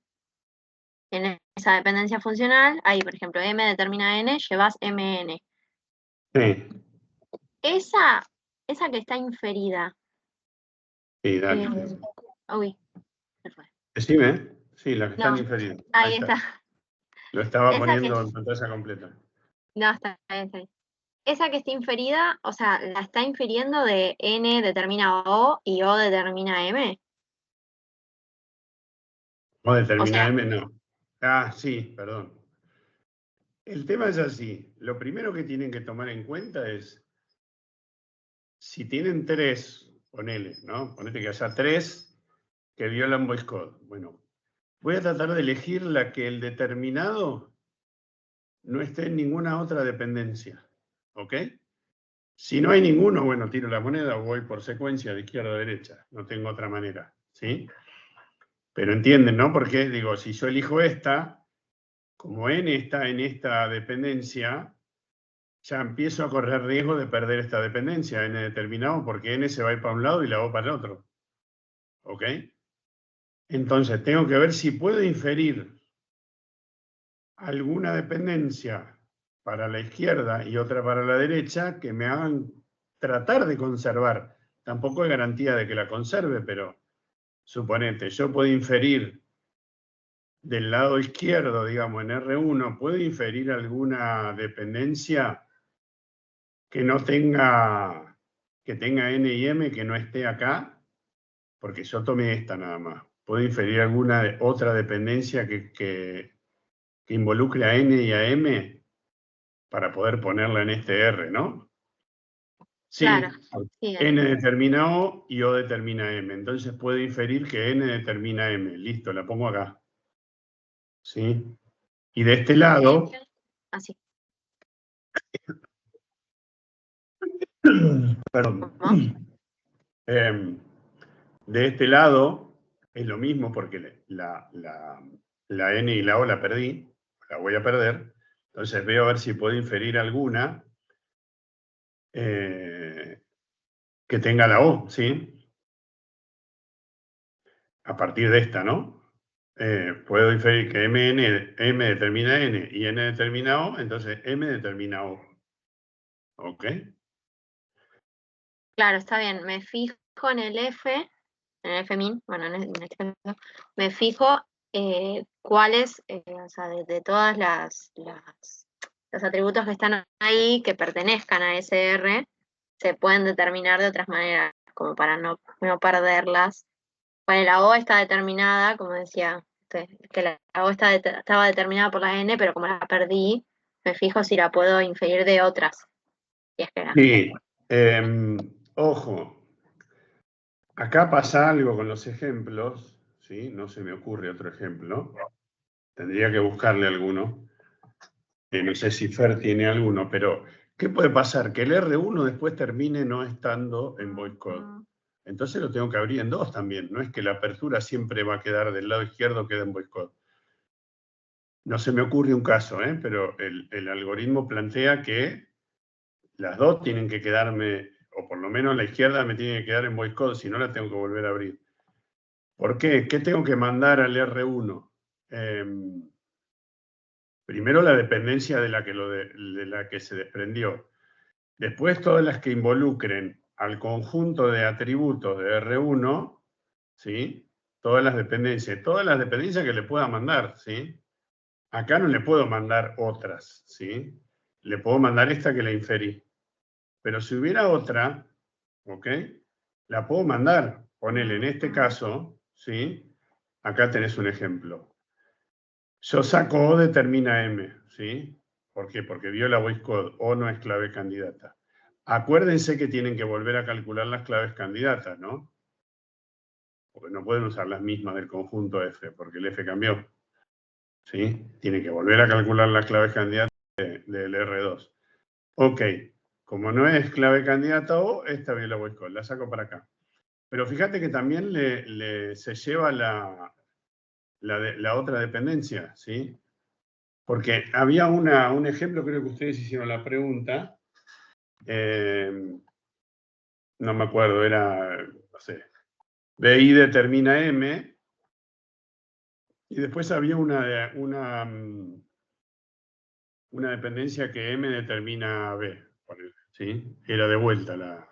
en esa dependencia funcional, ahí por ejemplo M determina N, llevas MN. sí, Esa que está inferida, sí, eh, dale. uy, se fue. Decime, ¿eh? Sí, las que están No, inferidas. Ahí ahí está. está. Lo estaba Esa que, poniendo en pantalla completa. no, está bien, está bien. Esa que está inferida, o sea, la está infiriendo de N determina O y O determina M. O O determina sea, M, no. Sí, perdón. El tema es así. Lo primero que tienen que tomar en cuenta es, si tienen tres, ponele, ¿no? Ponete que haya tres que violan voice code. Bueno, voy a tratar de elegir la que el determinado no esté en ninguna otra dependencia. ¿Ok? Si no hay ninguno, bueno, tiro la moneda o voy por secuencia de izquierda a derecha. No tengo otra manera. ¿Sí? Pero entienden, ¿no? Porque digo, si yo elijo esta, como N está en esta dependencia, ya empiezo a correr riesgo de perder esta dependencia, N determinado, porque N se va a ir para un lado y la O para el otro. ¿Ok? Entonces, tengo que ver si puedo inferir alguna dependencia para la izquierda y otra para la derecha que me hagan tratar de conservar. Tampoco hay garantía de que la conserve, pero suponete, yo puedo inferir del lado izquierdo, digamos, en R1, puedo inferir alguna dependencia que no tenga, que tenga N y M que no esté acá, porque yo tomé esta nada más. Puedo inferir alguna otra dependencia que involucre a N y a M para poder ponerla en este R, ¿no? Sí, Claro, sí, N determina O y O determina M. Entonces puedo inferir que N determina M. Listo, la pongo acá. ¿Sí? Y de este lado, así. perdón, ¿Cómo? de este lado es lo mismo porque la N y la O la perdí, la voy a perder. Entonces veo a ver si puedo inferir alguna que tenga la O, ¿sí? A partir de esta, ¿no? Puedo inferir que M determina N y N determina O, entonces M determina O. ¿Ok? Claro, está bien. Me fijo en el F, en el F-min, bueno, en este caso, me fijo cuáles, o sea, de todas los atributos que están ahí, que pertenezcan a ese R, se pueden determinar de otras maneras, como para no perderlas. Bueno, la O está determinada, como decía usted, que la O estaba determinada por la N, pero como la perdí, me fijo si la puedo inferir de otras. Si es que la- Sí. Ojo. Acá pasa algo con los ejemplos, ¿sí? No se me ocurre otro ejemplo. Tendría que buscarle alguno. No sé si Fer tiene alguno, pero ¿qué puede pasar? Que el R1 después termine no estando en void code. Entonces lo tengo que abrir en dos también. No es que la apertura siempre va a quedar del lado izquierdo, queda en void code. No se me ocurre un caso, pero el algoritmo plantea que las dos tienen que quedarme, o por lo menos la izquierda me tiene que quedar en void code, si no la tengo que volver a abrir. ¿Por qué? ¿Qué tengo que mandar al R1? Primero la dependencia de la que se desprendió. Después todas las que involucren al conjunto de atributos de R1, ¿sí? Todas las dependencias que le pueda mandar, ¿sí? Acá no le puedo mandar otras, ¿sí? Le puedo mandar esta que la inferí. Pero si hubiera otra, ¿ok? La puedo mandar. Ponele en este caso, ¿sí? Acá tenés un ejemplo. Yo saco O determina M, ¿sí? ¿Por qué? Porque viola voice code. O no es clave candidata. Acuérdense que tienen que volver a calcular las claves candidatas, ¿no? Porque no pueden usar las mismas del conjunto F, porque el F cambió. ¿Sí? Tienen que volver a calcular las claves candidatas del R2. Ok, como no es clave candidata O, esta viola voice code. La saco para acá. Pero fíjate que también se lleva la otra dependencia, ¿sí? Porque había un ejemplo, creo que ustedes hicieron la pregunta, no me acuerdo, era, no sé, BI determina M, y después había una dependencia que M determina B, ¿sí? Era de vuelta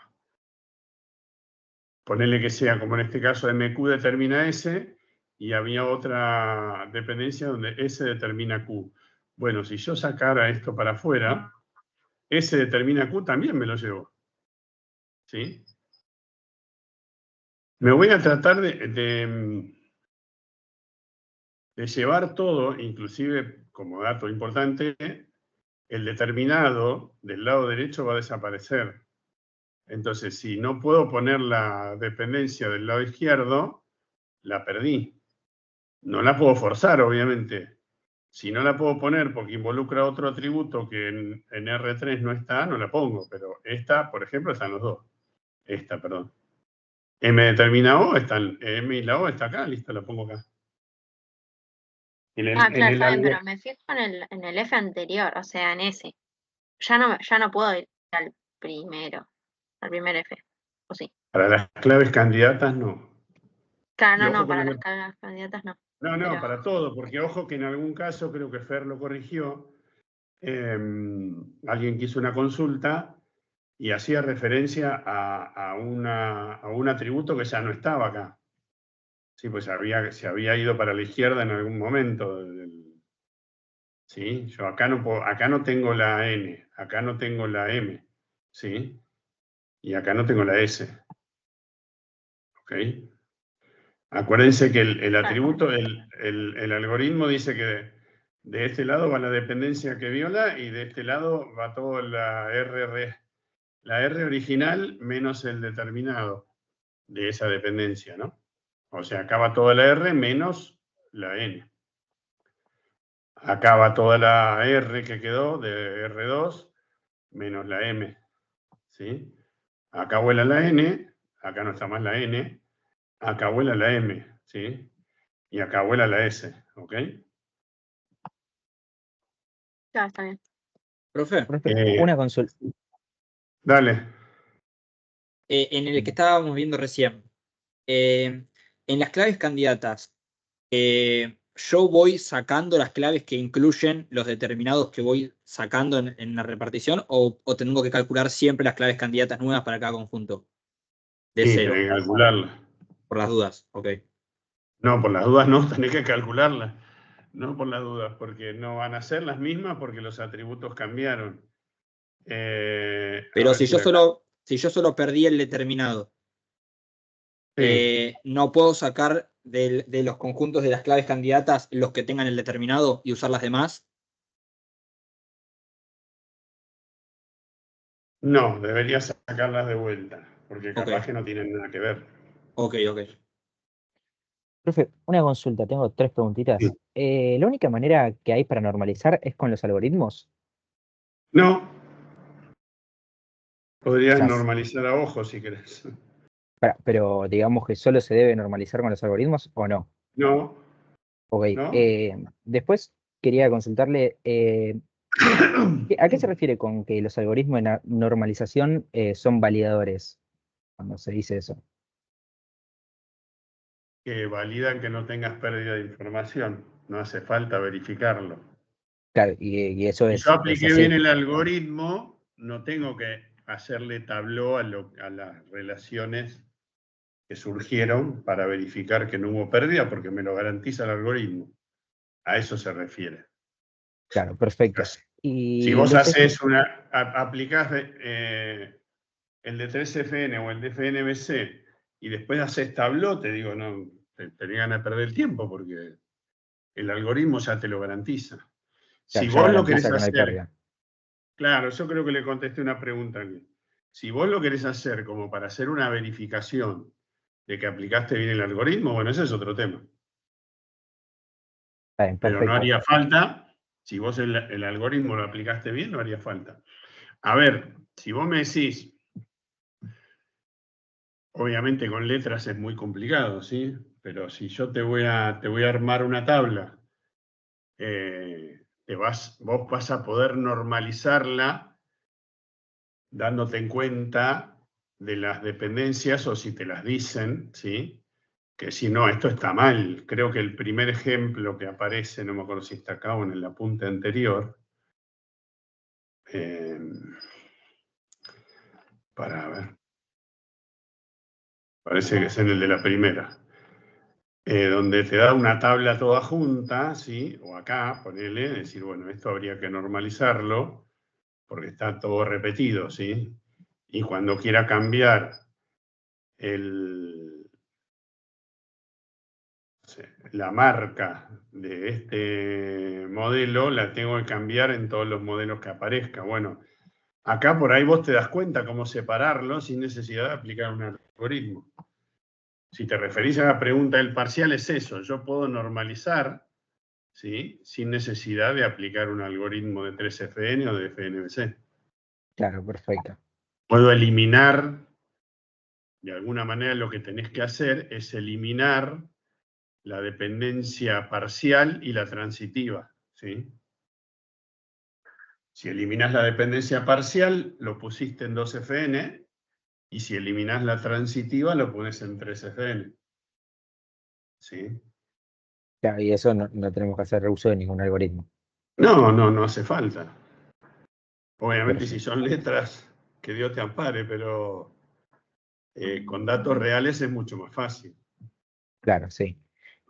ponerle que sea, como en este caso, MQ determina S, y había otra dependencia donde S determina Q. Bueno, si yo sacara esto para afuera, S determina Q también me lo llevo. ¿Sí? Me voy a tratar de llevar todo, inclusive como dato importante, el determinado del lado derecho va a desaparecer. Entonces, si no puedo poner la dependencia del lado izquierdo, la perdí. No la puedo forzar, obviamente. Si no la puedo poner porque involucra otro atributo que en R3 no está, no la pongo. Pero esta, por ejemplo, están los dos. Esta, perdón. M determina O, M y la O está acá, listo, la pongo acá. claro, está bien, pero me fijo en el F anterior, o sea, en ese. Ya no puedo ir al primer F, ¿o sí? Para las claves candidatas, no. Claro, Y ojo no, con para lo las que- cargas candidatas no. No, Pero- para todo, porque ojo que en algún caso, creo que Fer lo corrigió, alguien que hizo una consulta y hacía referencia a un atributo que ya no estaba acá. Sí, pues se había ido para la izquierda en algún momento. ¿Sí? Yo acá no tengo la N, acá no tengo la M, ¿sí? Y acá no tengo la S. ¿Ok? Acuérdense que el atributo, el algoritmo dice que de este lado va la dependencia que viola y de este lado va toda la R original menos el determinado de esa dependencia, ¿no? O sea, acá va toda la R menos la N. Acá va toda la R que quedó de R2 menos la M, ¿sí? Acá vuela la N, acá no está más la N, acá vuela la M, ¿sí? Y acá vuela la S, ¿ok? Ya, está bien. Profe, Una consulta. Dale. en el que estábamos viendo recién, en las claves candidatas, yo voy sacando las claves que incluyen los determinados que voy sacando en la repartición o tengo que calcular siempre las claves candidatas nuevas para cada conjunto? De Sí, cero, tenés que calcularla. por las dudas. Ok. No, por las dudas no, tenés que calcularla. No por las dudas, porque no van a ser las mismas porque los atributos cambiaron. A Pero ver si si yo acá. solo perdí el determinado, Sí. no puedo sacar de los conjuntos de las claves candidatas los que tengan el determinado y usar las demás. No, deberías sacarlas de vuelta, porque Ok, capaz que no tienen nada que ver. ok. Profe, una consulta, tengo 3 preguntitas. Sí. ¿La única manera que hay para normalizar es con los algoritmos? No. Podrías Ya, normalizar a ojo si querés. pero digamos que solo se debe normalizar con los algoritmos o no. No, Ok, ¿no? después quería consultarle, ¿a qué se refiere con que los algoritmos de normalización son validadores? Cuando se dice eso. Que validan que no tengas pérdida de información. No hace falta verificarlo. Claro, y eso Si es yo apliqué bien así. el algoritmo, no tengo que hacerle tabló a las relaciones que surgieron para verificar que no hubo pérdida, porque me lo garantiza el algoritmo. A eso se refiere. Claro, perfecto. Si Y vos los aplicás el de 3FN o el de FNBC y después haces tabló, te digo, no, te ganas a perder el tiempo porque el algoritmo ya te lo garantiza. claro, Si ya vos lo garantiza querés que no hay hacer, pérdida. claro, yo creo que le contesté una pregunta aquí. Si vos lo querés hacer como para hacer una verificación de que aplicaste bien el algoritmo, bueno, ese es otro tema. Está bien, Pero no perfecto. haría falta, si vos el algoritmo lo aplicaste bien, no haría falta. A ver, si vos me decís, obviamente con letras es muy complicado, ¿sí? Pero si yo te voy a armar una tabla, vos vas a poder normalizarla dándote en cuenta de las dependencias o si te las dicen, ¿sí? Que si no, esto está mal. Creo que el primer ejemplo que aparece, no me acuerdo si está acá o en el apunte anterior, para ver, parece que es en el de la primera, donde te da una tabla toda junta, ¿sí? O acá, ponele, decir, bueno, esto habría que normalizarlo, porque está todo repetido, ¿sí? Y cuando quiera cambiar la marca de este modelo, la tengo que cambiar en todos los modelos que aparezca. Bueno, acá por ahí vos te das cuenta cómo separarlo sin necesidad de aplicar un algoritmo. Si te referís a la pregunta del parcial, es eso. Yo puedo normalizar, ¿sí? Sin necesidad de aplicar un algoritmo de 3FN o de FNBC. Claro, perfecto. Puedo eliminar, de alguna manera lo que tenés que hacer es eliminar la dependencia parcial y la transitiva, ¿sí? Si eliminas la dependencia parcial, lo pusiste en 2FN, y si eliminas la transitiva, lo pones en 3FN. ¿Sí? Claro, y eso no tenemos que hacer uso de ningún algoritmo. No hace falta. Obviamente si Perfecto. son letras, que Dios te ampare, pero con datos reales es mucho más fácil. Claro, sí.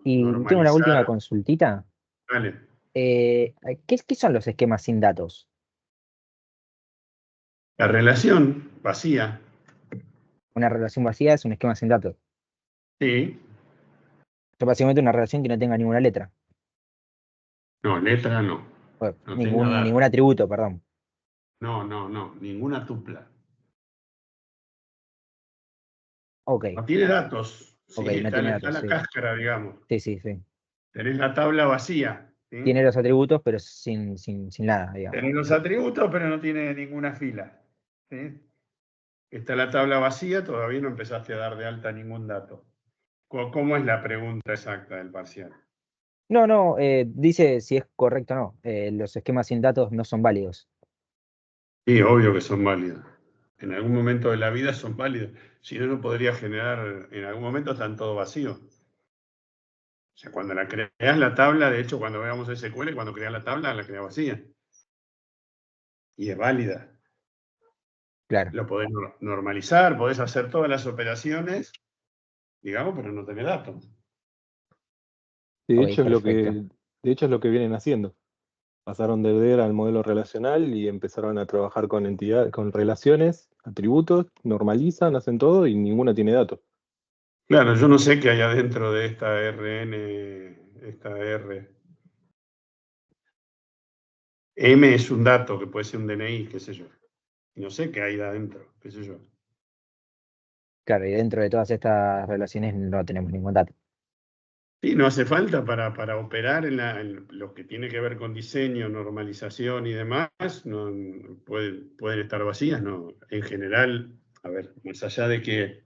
Y tengo una última Normalizar, consultita. vale. ¿Qué son los esquemas sin datos? La relación vacía, Una relación vacía es un esquema sin datos. sí. Es básicamente una relación que no tenga ninguna letra. No, letra no. Bueno, No tenga ningún datos. atributo, perdón. No. Ninguna tupla. Ok, No tiene datos. ok, Sí, no está, tiene está datos, la sí. cáscara, digamos. Sí. Tenés la tabla vacía. ¿Sí? Tiene los atributos, pero sin nada, digamos. Tenés los atributos, pero no tiene ninguna fila. ¿Sí? Está la tabla vacía, todavía no empezaste a dar de alta ningún dato. ¿Cómo es la pregunta exacta del parcial? No, dice si es correcto o no. Los esquemas sin datos no son válidos. Sí, obvio que son válidos. En algún momento de la vida son válidos. Si no, no podría generar, en algún momento están todo vacío. O sea, cuando la creas la tabla, de hecho, cuando veamos SQL, cuando creas la tabla, la creas vacía. Y es válida. Claro. Lo podés normalizar, podés hacer todas las operaciones, digamos, pero no tenés datos. De Ok, hecho, perfecto. es lo que vienen haciendo. Pasaron de ver al modelo relacional y empezaron a trabajar con entidades, con relaciones, atributos, normalizan, hacen todo y ninguna tiene datos. Claro, yo no sé qué hay adentro de esta RN, esta R. M es un dato que puede ser un DNI, qué sé yo. No sé qué hay adentro, qué sé yo. Claro, y dentro de todas estas relaciones no tenemos ningún dato. Sí, no hace falta para operar en lo que tiene que ver con diseño, normalización y demás, pueden estar vacías, ¿no? En general, a ver, más allá de que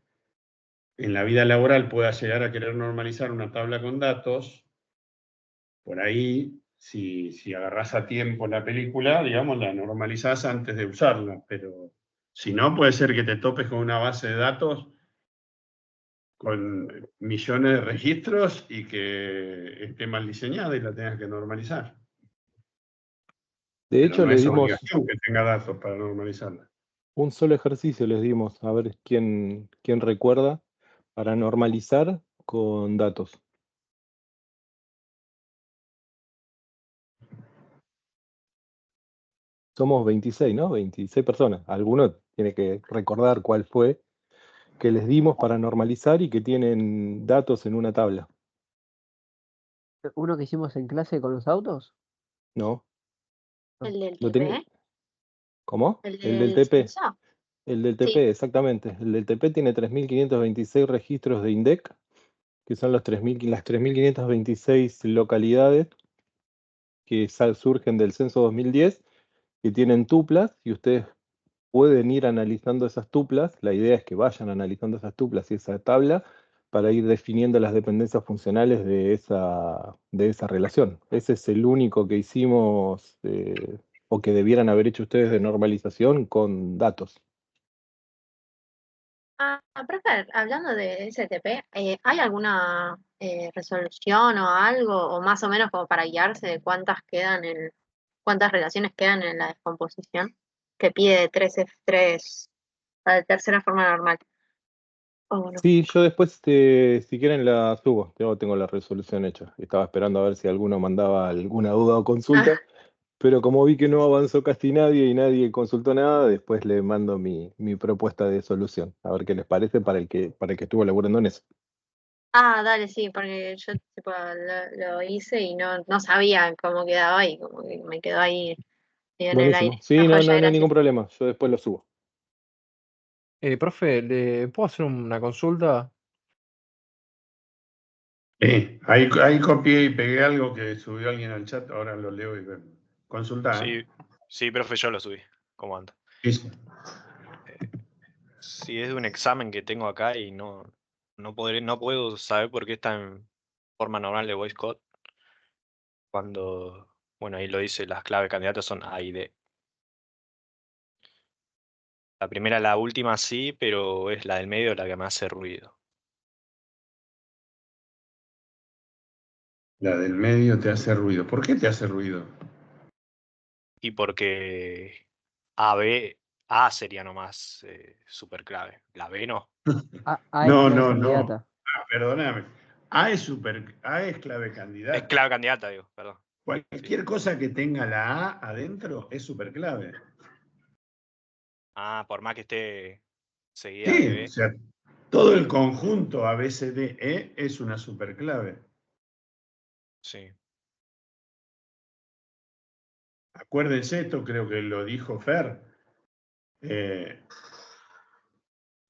en la vida laboral pueda llegar a querer normalizar una tabla con datos, por ahí, si agarrás a tiempo la película, digamos, la normalizás antes de usarla, pero si no, puede ser que te topes con una base de datos con millones de registros y que esté mal diseñada y la tengas que normalizar. De Pero hecho, no le es dimos obligación que tenga datos para normalizarla. un solo ejercicio, les dimos, a ver quién recuerda, para normalizar con datos. Somos 26, ¿no? 26 personas. Alguno tiene que recordar cuál fue que les dimos para normalizar y que tienen datos en una tabla, ¿Uno que hicimos en clase con los autos? ¿no? ¿El del ¿Lo tenía? TP? ¿Cómo? ¿El El del del TP. censo? El del Sí. TP, exactamente. El del TP tiene 3.526 registros de INDEC, que son las 3.526 localidades que surgen del censo 2010, que tienen tuplas, y ustedes pueden ir analizando esas tuplas. La idea es que vayan analizando esas tuplas y esa tabla para ir definiendo las dependencias funcionales de esa relación. Ese es el único que hicimos o que debieran haber hecho ustedes de normalización con datos. Profe, hablando de STP, ¿hay alguna resolución o algo, o más o menos como para guiarse de cuántas relaciones quedan en la descomposición? Que pide 3F3, la tercera forma normal. ¿O no? Sí, yo después, si quieren, la subo. Yo tengo la resolución hecha. Estaba esperando a ver si alguno mandaba alguna duda o consulta, pero como vi que no avanzó casi nadie y nadie consultó nada, después le mando mi propuesta de solución. A ver qué les parece para el que estuvo laburando en eso. Dale, sí, porque yo tipo, lo hice y no sabía cómo quedaba ahí, como que me quedó ahí medio en el Buenísimo. aire. Sí, Una no, joya, no hay gracias. ningún problema. Yo después lo subo. Profe, ¿le puedo hacer una consulta? Ahí copié y pegué algo que subió alguien al chat, ahora lo leo y vemos. Consulta, ¿eh? Sí, profe, yo lo subí. ¿Cómo anda? Listo. Si es de un examen que tengo acá y no puedo saber por qué está en forma normal de voice code, cuando, bueno, ahí lo dice, las claves candidatos son A y D. La última sí, pero es la del medio la que me hace ruido. La del medio te hace ruido. ¿Por qué te hace ruido? Y porque A sería nomás super clave. La B no. A es No, clave no, no. candidata. Perdóname. A es clave Es candidata. clave candidata, digo, perdón. Cualquier cosa que tenga la A adentro es superclave. Ah, por más que esté seguida de Sí, o B. sea, todo el conjunto ABCDE es una superclave. Sí. Acuérdense, esto creo que lo dijo Fer.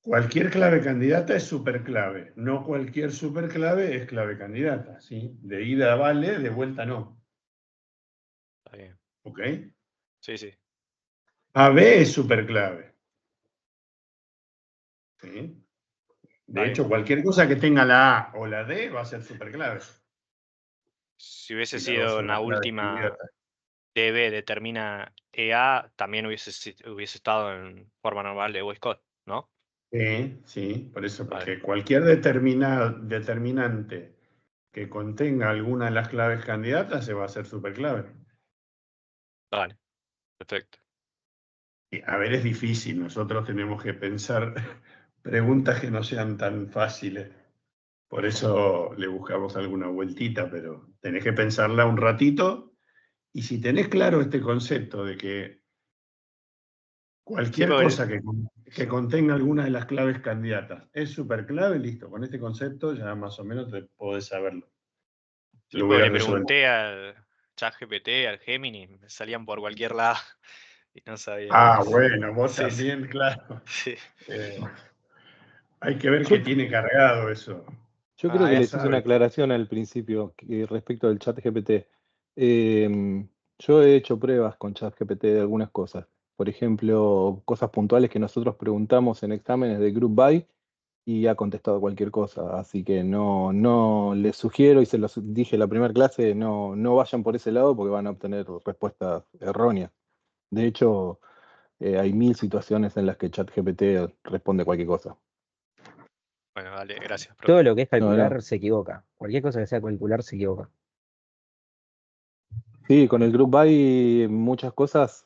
Cualquier clave candidata es superclave. No cualquier superclave es clave candidata. ¿Sí? De ida vale, de vuelta no. Está bien. ¿Ok? Sí, sí. AB es superclave. ¿Sí? De hecho, cualquier cosa que tenga la A o la D va a ser superclave. Si hubiese Y las dos sido son en la las claves última candidatas. DB determina EA, también hubiese estado en forma normal de Westcott, ¿no? Sí, sí, por eso, Vale. porque cualquier determinante que contenga alguna de las claves candidatas se va a hacer superclave. Vale, perfecto. Y, a ver, es difícil, nosotros tenemos que pensar preguntas que no sean tan fáciles. Por eso le buscamos alguna vueltita, pero tenés que pensarla un ratito. Y si tenés claro este concepto de que cualquier porque- cosa que contenga alguna de las claves candidatas es superclave, listo. Con este concepto ya más o menos te podés saberlo. Sí, Lo voy porque a le resolver. pregunté al ChatGPT, al Gemini, me salían por cualquier lado y no sabía. Ah, bueno, vos Sí, sí, también, claro. sí. Hay que ver Yo, qué tiene cargado eso. yo creo que Ya les hice una sabes. aclaración al principio respecto del chat GPT. Yo he hecho pruebas con chat GPT de algunas cosas. Por ejemplo, cosas puntuales que nosotros preguntamos en exámenes de Group By y ha contestado cualquier cosa. Así que no les sugiero, y se los dije en la primera clase, no vayan por ese lado porque van a obtener respuestas erróneas. De hecho, hay 1000 situaciones en las que ChatGPT responde cualquier cosa. Bueno, vale, gracias, profe. Todo lo que es No, calcular no. se equivoca. Cualquier cosa que sea calcular se equivoca. Sí, con el Group By muchas cosas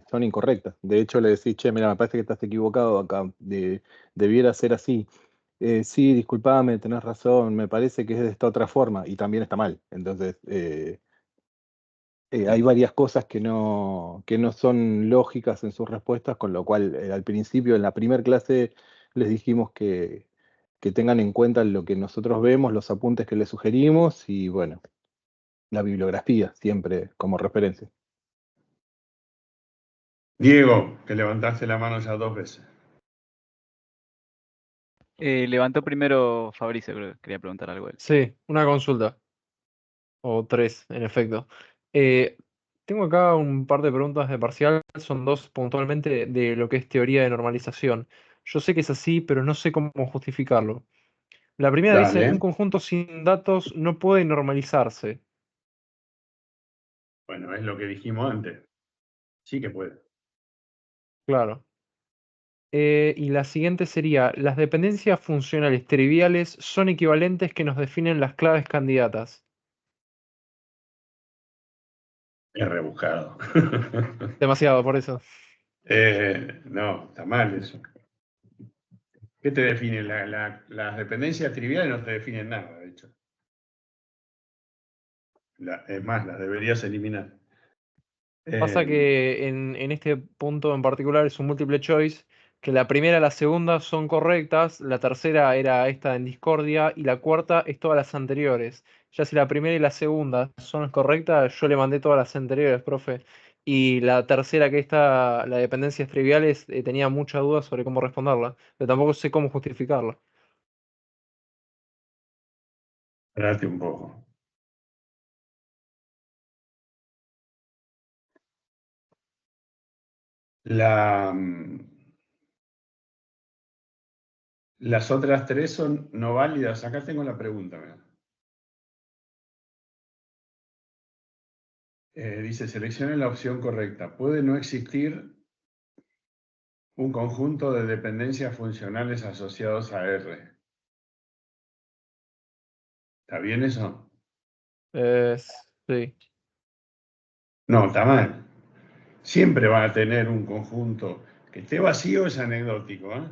son incorrectas. De hecho, le decís, che, mira, me parece que estás equivocado acá, debiera ser así. Sí, disculpame, tenés razón, me parece que es de esta otra forma, y también está mal. Entonces, hay varias cosas que no son lógicas en sus respuestas, con lo cual al principio, en la primera clase, les dijimos que tengan en cuenta lo que nosotros vemos, los apuntes que les sugerimos, y bueno, la bibliografía siempre como referencia. Diego, que levantaste la mano ya 2 veces. Levantó primero Fabricio, creo que quería preguntar algo él. Sí, una consulta. O 3, en efecto. Eh, Tengo acá un par de preguntas de parcial, son 2 puntualmente de lo que es teoría de normalización. Yo sé que es así, pero no sé cómo justificarlo. La primera dice, un Dale. conjunto sin datos no puede normalizarse. Bueno, es lo que dijimos antes. Sí que puede. Claro. Y la siguiente sería, las dependencias funcionales triviales son equivalentes que nos definen las claves candidatas. Es rebuscado. Demasiado, por eso. No, está mal eso. ¿Qué te define? Las dependencias triviales no te definen nada, de hecho. Es más, las deberías eliminar. Pasa que en este punto en particular es un múltiple choice, que la primera y la segunda son correctas, la tercera era esta en discordia y la cuarta es todas las anteriores. Ya si la primera y la segunda son correctas, yo le mandé todas las anteriores, profe. Y la tercera, que está, la dependencias triviales, tenía muchas dudas sobre cómo responderla, pero tampoco sé cómo justificarla. Espérate un poco. Las otras 3 son no válidas. Acá tengo la pregunta. Mirá. Dice, seleccione la opción correcta. ¿Puede no existir un conjunto de dependencias funcionales asociados a R? ¿Está bien eso? Sí. No, está mal. Siempre van a tener un conjunto. Que esté vacío es anecdótico, ¿eh?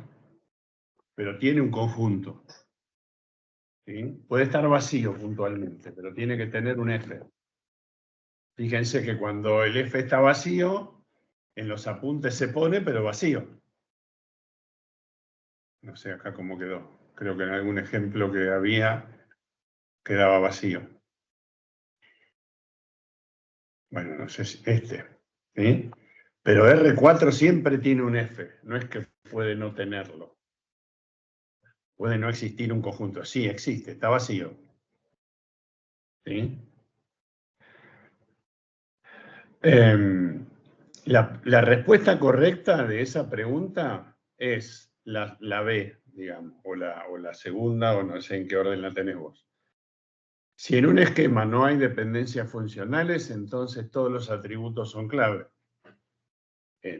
Pero tiene un conjunto. ¿Sí? Puede estar vacío puntualmente, pero tiene que tener un F. Fíjense que cuando el F está vacío, en los apuntes se pone, pero vacío. No sé acá cómo quedó. Creo que en algún ejemplo que había quedaba vacío. Bueno, no sé si este. ¿Sí? Pero R4 siempre tiene un F. No es que puede no tenerlo. Puede no existir un conjunto. Sí, existe, está vacío. ¿Sí? La respuesta correcta de esa pregunta es la B, digamos, o la segunda, o no sé en qué orden la tenés vos. Si en un esquema no hay dependencias funcionales, entonces todos los atributos son clave.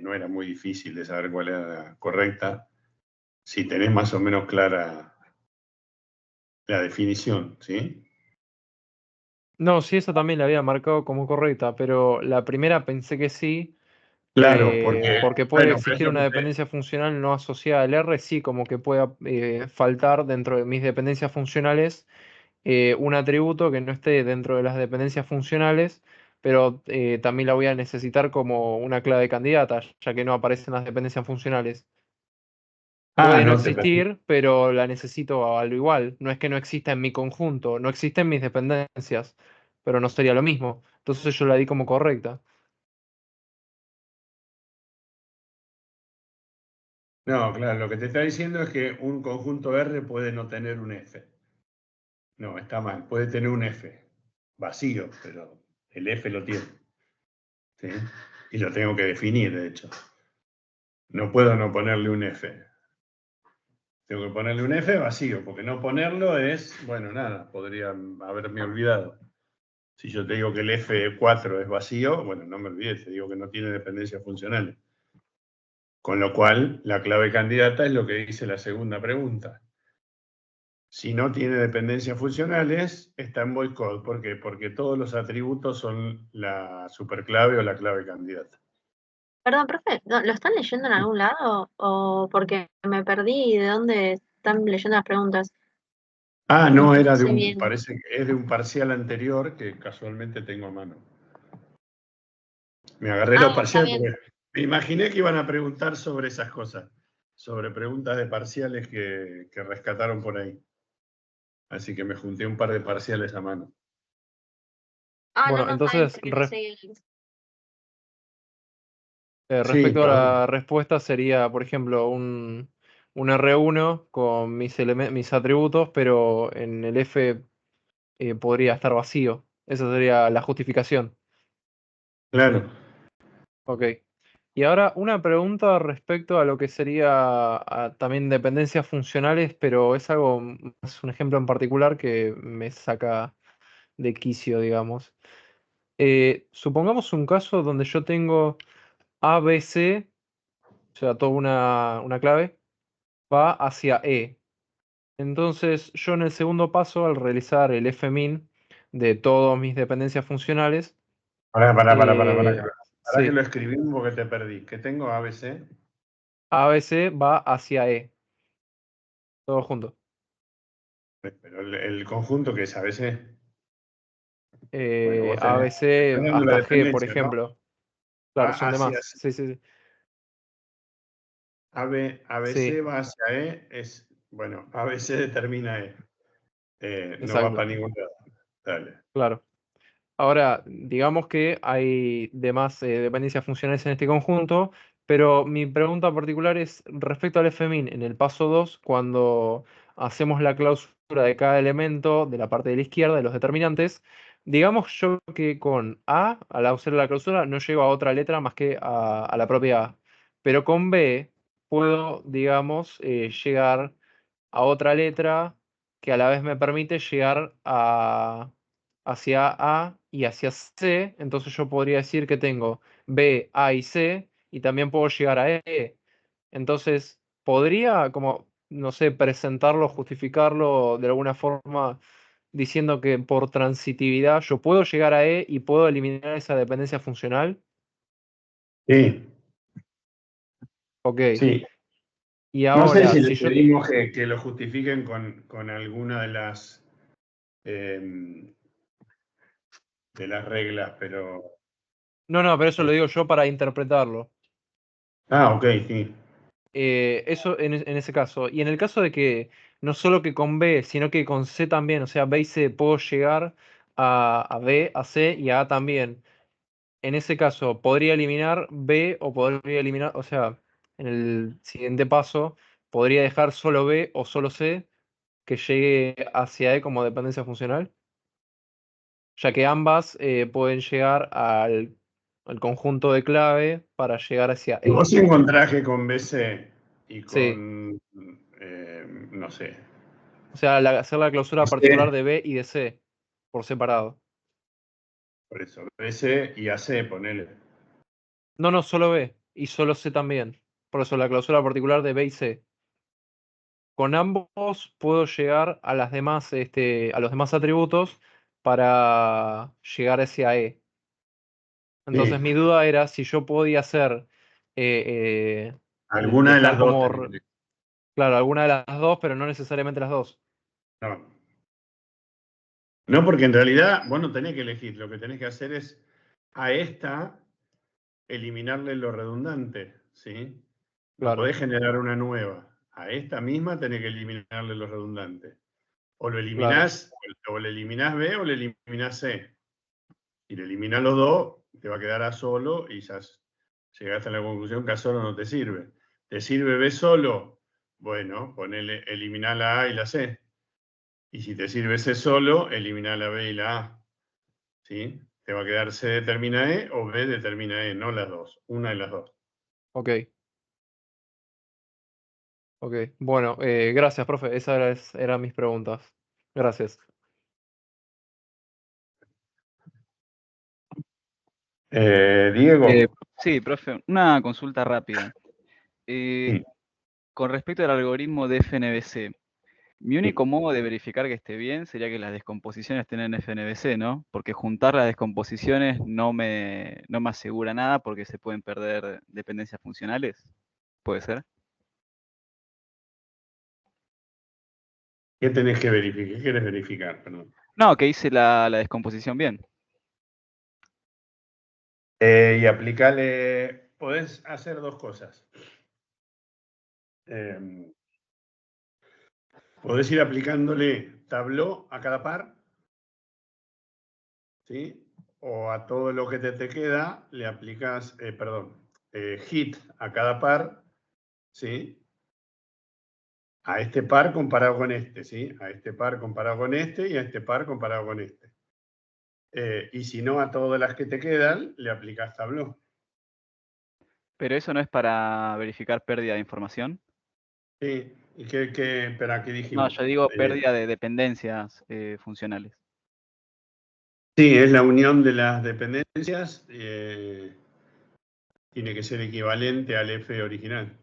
No era muy difícil de saber cuál era la correcta, si tenés más o menos clara la definición, ¿sí? No, sí, esa también la había marcado como correcta, pero la primera pensé que sí, Claro, porque, porque puede bueno, por existir eso una dependencia funcional no asociada al R, sí, como que pueda faltar dentro de mis dependencias funcionales un atributo que no esté dentro de las dependencias funcionales, pero también la voy a necesitar como una clave candidata, ya que no aparecen las dependencias funcionales. Puede no no te perdí. existir, pero la necesito a lo igual. No es que no exista en mi conjunto, no existe en mis dependencias, pero no sería lo mismo. Entonces yo la di como correcta. No, claro, lo que te está diciendo es que un conjunto R puede no tener un F. No, está mal, puede tener un F vacío, pero el F lo tiene. ¿Sí? Y lo tengo que definir, de hecho. No puedo no ponerle un F. Tengo que ponerle un F vacío, porque no ponerlo es, bueno, nada, podría haberme olvidado. Si yo te digo que el F4 es vacío, bueno, no me olvidé, te digo que no tiene dependencias funcionales. Con lo cual, la clave candidata es lo que dice la segunda pregunta. Si no tiene dependencias funcionales, está en boicot. ¿Por qué? Porque todos los atributos son la superclave o la clave candidata. Perdón, profe, ¿lo están leyendo en algún lado? ¿O porque me perdí de dónde están leyendo las preguntas? Ah, no, era de Sé un, bien. parece que es de un parcial anterior que casualmente tengo a mano. Me agarré los Está parciales bien. porque me imaginé que iban a preguntar sobre esas cosas, sobre preguntas de parciales que rescataron por ahí. Así que me junté un par de parciales a mano. Bueno, No, está bien, entonces porque no sé. Sí, respecto a perdón. la respuesta sería, por ejemplo, un R1 con mis atributos, pero en el F podría estar vacío. Esa sería la justificación. Claro. Ok. Y ahora una pregunta respecto a lo que sería también dependencias funcionales, pero es algo, es un ejemplo en particular que me saca de quicio, digamos. Supongamos un caso donde yo tengo ABC, o sea, toda una clave, va hacia E. Entonces, yo en el segundo paso, al realizar el fmin de todas mis dependencias funcionales, Pará, eh, Ahora que sí, lo escribí porque te perdí. ¿Qué tengo? ABC. ABC va hacia E, todo junto. Pero el conjunto que es ABC. Bueno, vos tenés, ABC dependiendo de la hasta G, por dependencia, ¿no? ejemplo. Claro, Va son de hacia más. Sí, sí, sí. ABC Sí, va hacia E, es, bueno, ABC determina E. No va exacto, para ningún lado. Dale. claro. Ahora, digamos que hay demás dependencias funcionales en este conjunto, pero mi pregunta particular es respecto al fmin. En el paso 2, cuando hacemos la clausura de cada elemento de la parte de la izquierda, de los determinantes, digamos yo que con A, al hacer la clausura, no llego a otra letra más que a la propia A. Pero con B puedo, digamos, llegar a otra letra que a la vez me permite llegar hacia A y hacia C. Entonces yo podría decir que tengo B, A y C y también puedo llegar a E. Entonces, podría, como, no sé, presentarlo, justificarlo de alguna forma diciendo que por transitividad yo puedo llegar a E y puedo eliminar esa dependencia funcional. Sí, Ok. sí. Y No sé ahora, si si les yo... pedimos que lo justifiquen con alguna de las reglas, pero... No, pero eso lo digo yo para interpretarlo. Ah, ok, sí. Eso en ese caso. Y en el caso de que no solo que con B, sino que con C también, o sea, B y C puedo llegar a B, a C y a A también. En ese caso, podría eliminar B o podría eliminar, o sea, en el siguiente paso, podría dejar solo B o solo C que llegue hacia E como dependencia funcional, ya que ambas pueden llegar al conjunto de clave para llegar hacia Si E. vos encontrás que con BC y Sí. con, no sé, O sea, hacer la clausura particular de B y de C por separado. por eso, BC y AC, ponele. No, solo B y solo C también. Por eso la clausura particular de B y C. Con ambos puedo llegar a las demás, a los demás atributos para llegar hacia E. Entonces Sí. mi duda era si yo podía hacer Alguna de dejar las dos. como claro, alguna de las dos, pero no necesariamente las dos. No. No, porque en realidad vos no tenés que elegir. Lo que tenés que hacer es a esta eliminarle lo redundante, ¿sí? No Claro, podés generar una nueva. A esta misma tenés que eliminarle lo redundante. O lo claro. eliminás, o le eliminás B o le eliminás C. Si le eliminás los dos, te va a quedar A solo y ya llegaste a la conclusión que A solo no te sirve. ¿Te sirve B solo? Bueno, eliminá la A y la C. Y si te sirve C solo, eliminá la B y la A. ¿Sí? Te va a quedar C determina E o B determina E, no las dos. Una de las dos. Ok. Ok. Bueno, gracias, profe. Esas eran mis preguntas. Gracias. Diego. Sí, profe, una consulta rápida. Con respecto al algoritmo de FNBC, mi único modo de verificar que esté bien sería que las descomposiciones estén en FNBC, ¿no? Porque juntar las descomposiciones no me asegura nada porque se pueden perder dependencias funcionales. ¿Puede ser? ¿Qué tenés que verificar? ¿Qué querés verificar? Perdón. No, que hice la descomposición bien. Y aplicarle, podés hacer dos cosas. Podés ir aplicándole Tableau a cada par, ¿sí? O a todo lo que te queda, le aplicas, hit a cada par, ¿sí? A este par comparado con este, ¿sí? A este par comparado con este y a este par comparado con este. Y si no, a todas las que te quedan, le aplicas Tableau. ¿Pero eso no es para verificar pérdida de información? Sí, ¿y espera, qué No, dijimos? yo digo pérdida de dependencias funcionales. Sí, es la unión de las dependencias. Tiene que ser equivalente al F original.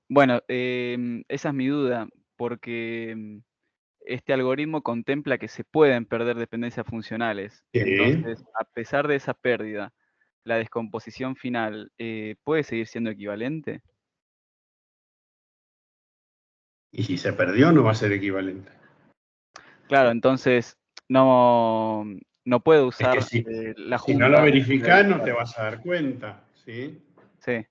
Bueno, esa es mi duda, porque este algoritmo contempla que se pueden perder dependencias funcionales. Sí. Entonces, a pesar de esa pérdida, la descomposición final puede seguir siendo equivalente. Y si se perdió, no va a ser equivalente. Claro, entonces no puedo usar Es que la si junta. no lo verificás, no te vas a dar cuenta, ¿sí? Sí.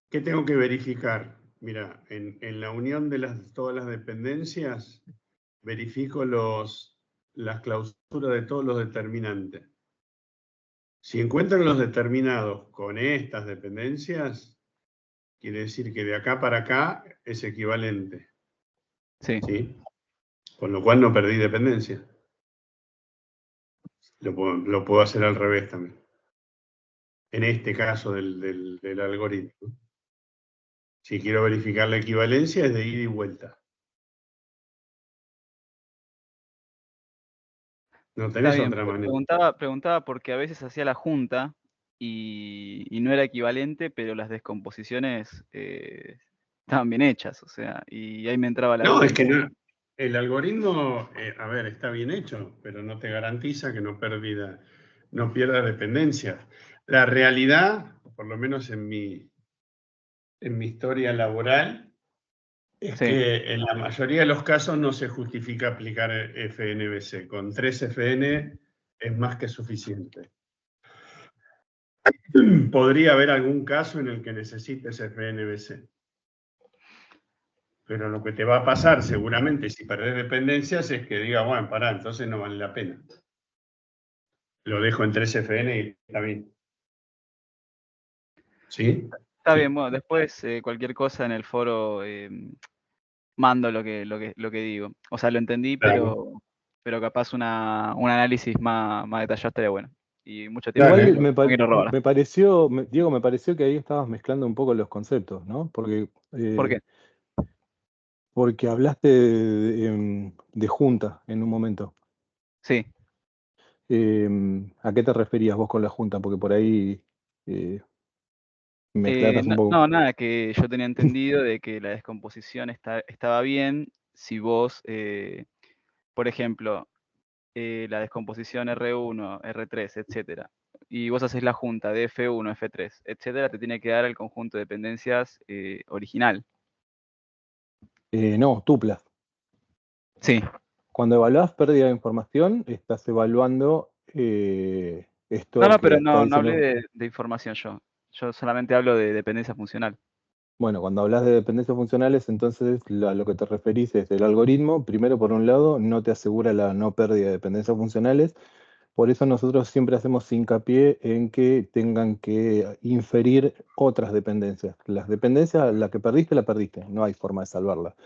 ¿Qué tengo que verificar? Mira, en la unión de todas las dependencias, verifico las clausuras de todos los determinantes. Si encuentro los determinados con estas dependencias, quiere decir que de acá para acá es equivalente. Sí. ¿Sí? Con lo cual no perdí dependencia. Lo puedo hacer al revés también. En este caso del algoritmo. Si quiero verificar la equivalencia es de ida y vuelta. No Está tenés bien, otra pero manera. preguntaba porque a veces hacía la junta y no era equivalente, pero las descomposiciones estaban bien hechas, o sea, y ahí me entraba la No, duda. es que no. el algoritmo, a ver, está bien hecho, pero no te garantiza que no pierda dependencias. La realidad, por lo menos en mi historia laboral, es Sí. que en la mayoría de los casos no se justifica aplicar FNBC. Con 3 FN es más que suficiente. Podría haber algún caso en el que necesites FNBC. Pero lo que te va a pasar seguramente si perdés dependencias es que diga, bueno, pará, entonces no vale la pena. Lo dejo en 3 FN y está bien. ¿Sí? Está Sí. bien, bueno, después cualquier cosa en el foro mando lo que digo. O sea, lo entendí, Claro. pero capaz un análisis más detallado estaría bueno. Y mucho tiempo Dale. Igual no quiero robar. me Diego, me pareció que ahí estabas mezclando un poco los conceptos, ¿no? Porque, ¿Por qué? porque hablaste de junta en un momento. Sí. ¿A qué te referías vos con la junta? Porque por ahí me aclaras un No, poco. nada, que yo tenía entendido de que la descomposición estaba bien si vos, por ejemplo, la descomposición R1, R3, etcétera, y vos haces la junta de F1, F3, etcétera, te tiene que dar el conjunto de dependencias original. No, tuplas. Sí. Cuando evaluás pérdida de información, estás evaluando esto No, que pero está no hablé diciendo. de información yo. Yo solamente hablo de dependencia funcional. Bueno, cuando hablas de dependencias funcionales, entonces a lo que te referís es el algoritmo. Primero, por un lado, no te asegura la no pérdida de dependencias funcionales. Por eso nosotros siempre hacemos hincapié en que tengan que inferir otras dependencias. Las dependencias, la que perdiste, la perdiste. No hay forma de salvarla.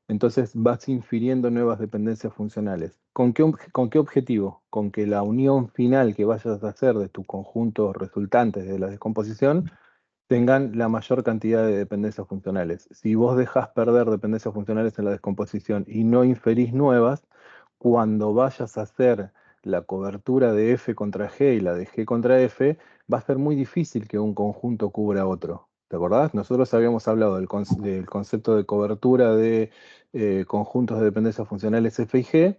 Entonces vas infiriendo nuevas dependencias funcionales. ¿Con qué objetivo? Con que la unión final que vayas a hacer de tus conjuntos resultantes de la descomposición tengan la mayor cantidad de dependencias funcionales. Si vos dejás perder dependencias funcionales en la descomposición y no inferís nuevas, cuando vayas a hacer la cobertura de F contra G y la de G contra F, va a ser muy difícil que un conjunto cubra otro. ¿Te acordás? Nosotros habíamos hablado del concepto de cobertura de conjuntos de dependencias funcionales F y G,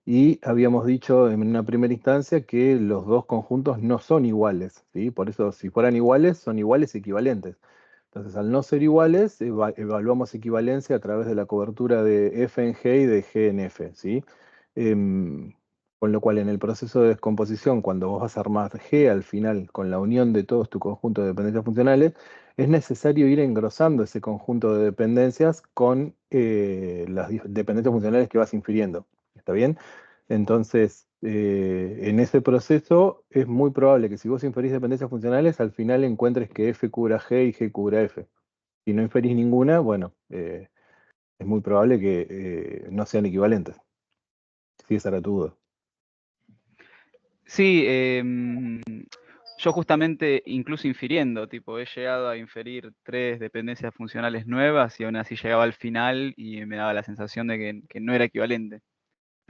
y habíamos dicho en una primera instancia que los dos conjuntos no son iguales, ¿sí? Por eso, si fueran iguales, son iguales equivalentes. Entonces, al no ser iguales, evaluamos equivalencia a través de la cobertura de F en G y de G en F, ¿sí? Con lo cual, en el proceso de descomposición, cuando vos vas a armar G al final, con la unión de todos tu conjunto de dependencias funcionales, es necesario ir engrosando ese conjunto de dependencias con las dependencias funcionales que vas infiriendo. ¿Está bien? Entonces, en ese proceso es muy probable que si vos inferís dependencias funcionales, al final encuentres que F cubra G y G cubra F. Si no inferís ninguna, bueno, es muy probable que no sean equivalentes. Si esa era tu duda. Sí, yo justamente, incluso infiriendo, tipo, he llegado a inferir 3 dependencias funcionales nuevas y aún así llegaba al final y me daba la sensación de que no era equivalente.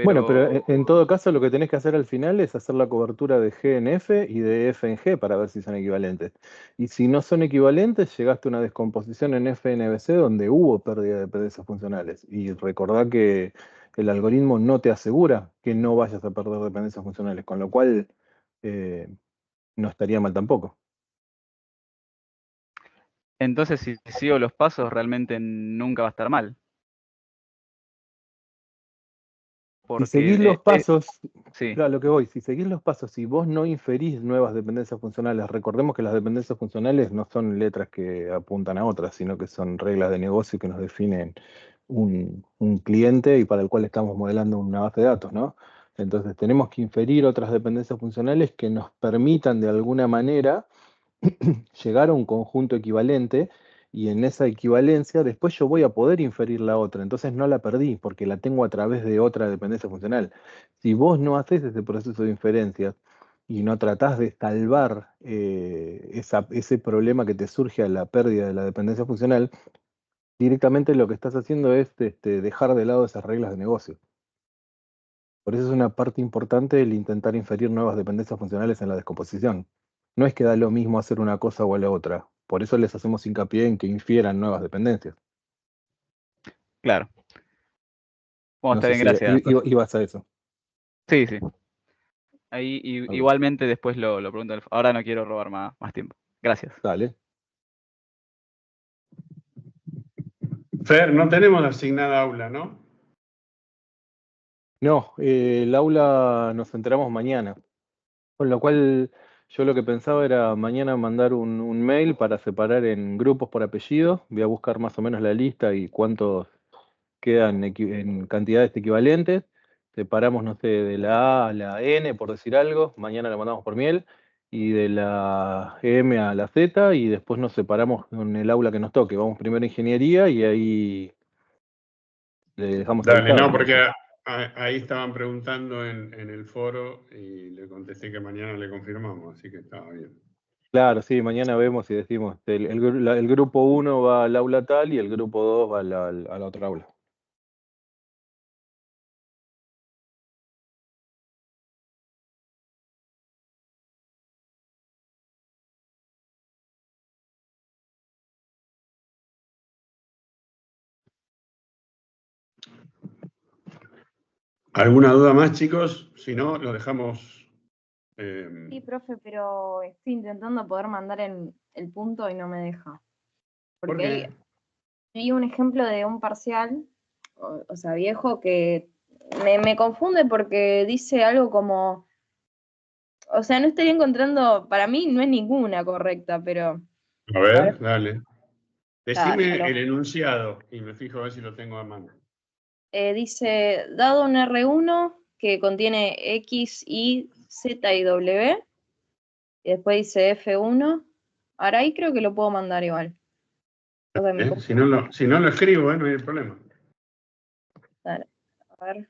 Bueno, pero Pero en todo caso lo que tenés que hacer al final es hacer la cobertura de G en F y de F en G para ver si son equivalentes. Y si no son equivalentes, llegaste a una descomposición en FNBC donde hubo pérdida de dependencias funcionales. Y recordá que el algoritmo no te asegura que no vayas a perder dependencias funcionales, con lo cual no estaría mal tampoco. entonces, si sigo los pasos, realmente nunca va a estar mal. Si seguís Porque, los pasos, sí, claro, lo que voy, si seguís los pasos, si vos no inferís nuevas dependencias funcionales, recordemos que las dependencias funcionales no son letras que apuntan a otras, sino que son reglas de negocio que nos definen un cliente y para el cual estamos modelando una base de datos, ¿no? Entonces tenemos que inferir otras dependencias funcionales que nos permitan de alguna manera llegar a un conjunto equivalente y en esa equivalencia después yo voy a poder inferir la otra, entonces no la perdí porque la tengo a través de otra dependencia funcional. Si vos no haces ese proceso de inferencias y no tratás de salvar ese problema que te surge a la pérdida de la dependencia funcional, directamente lo que estás haciendo es dejar de lado esas reglas de negocio. Por eso es una parte importante el intentar inferir nuevas dependencias funcionales en la descomposición. No es que da lo mismo hacer una cosa o la otra. Por eso les hacemos hincapié en que infieran nuevas dependencias. claro. Bueno, No está sé bien, si gracias. ibas a eso. Sí, sí. Ahí Ok, igualmente después lo pregunto. Ahora no quiero robar más tiempo. Gracias. dale. Fer, no tenemos asignada aula, ¿no? No, el aula nos enteramos mañana. Con lo cual, yo lo que pensaba era mañana mandar un mail para separar en grupos por apellido. Voy a buscar más o menos la lista y cuántos quedan en cantidades equivalentes. Separamos, no sé, de la A a la N, por decir algo. Mañana la mandamos por mail. Y de la M a la Z. Y después nos separamos con el aula que nos toque. Vamos primero a ingeniería y ahí le dejamos Dale, avisado no, entonces. porque ahí estaban preguntando en el foro y le contesté que mañana le confirmamos, así que estaba bien. Claro, sí, mañana vemos y decimos, el grupo 1 va al aula tal y el grupo 2 va a la otra aula. ¿Alguna duda más, chicos? Si no, lo dejamos. Sí, profe, pero estoy intentando poder mandar el punto y no me deja. ¿Por Porque qué? vi un ejemplo de un parcial, o sea, viejo, que me confunde porque dice algo como, o sea, no estoy encontrando, para mí no es ninguna correcta, pero A a ver, ver, dale. ya Decime lo, el enunciado y me fijo a ver si lo tengo a mano. dice, dado un R1 que contiene X, Y, Z y W, y después dice F1, ahora ahí creo que lo puedo mandar igual. O sea, Si no lo escribo, no hay problema. dale, a ver,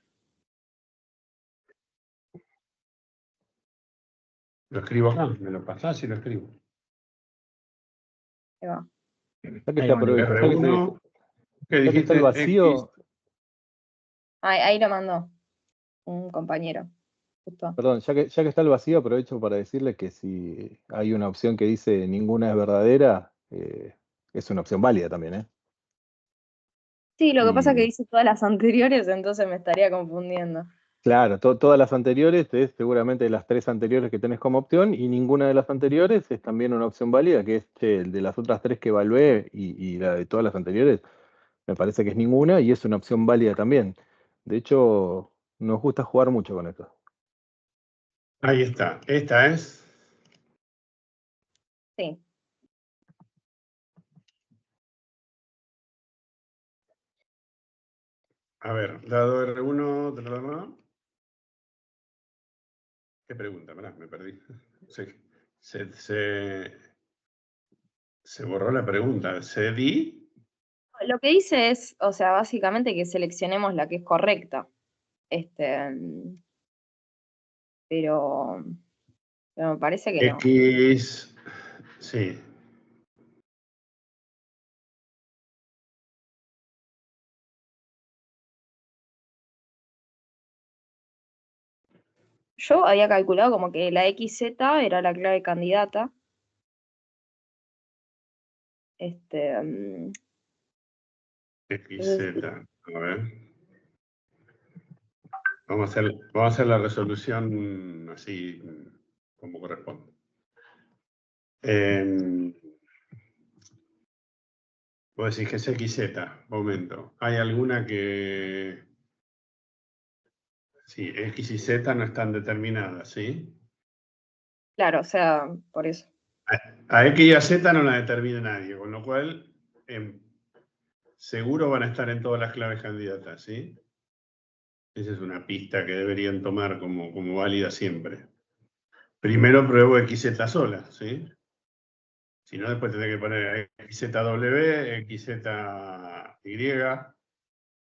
Lo escribo acá, me lo pasás y lo escribo. ahí va. Ya que Ahí se lo mandé. aprovecha, R1, ¿qué ya que está el dijiste? X. vacío, Ahí lo mandó un compañero, justo. perdón, ya que está el vacío, aprovecho para decirle que si hay una opción que dice ninguna es verdadera, es una opción válida también, ¿eh? Sí, lo que pasa es que Y dice todas las anteriores, entonces me estaría confundiendo. claro, todas las anteriores es seguramente las 3 anteriores que tenés como opción y ninguna de las anteriores es también una opción válida, que es el de las otras 3 que evalué y la de todas las anteriores, me parece que es ninguna y es una opción válida también. De hecho, nos gusta jugar mucho con esto. Ahí está. Esta es. Sí. A ver, dado R1. ¿Qué pregunta? Mirá, me perdí. Se borró la pregunta. ¿Se di? Lo que dice es, o sea, básicamente que seleccionemos la que es correcta. Pero me parece que no. X. Sí. Yo había calculado como que la XZ era la clave candidata. XZ. A ver. Vamos a hacer la resolución así como corresponde. Vos decís que es XZ, momento. ¿Hay alguna que... Sí, X y Z no están determinadas, ¿sí? Claro, o sea, por eso. A X y a Z no la determina nadie, con lo cual seguro van a estar en todas las claves candidatas, ¿sí? Esa es una pista que deberían tomar como válida siempre. Primero pruebo XZ sola, ¿sí? Si no, después tendré que poner XZW, XZY,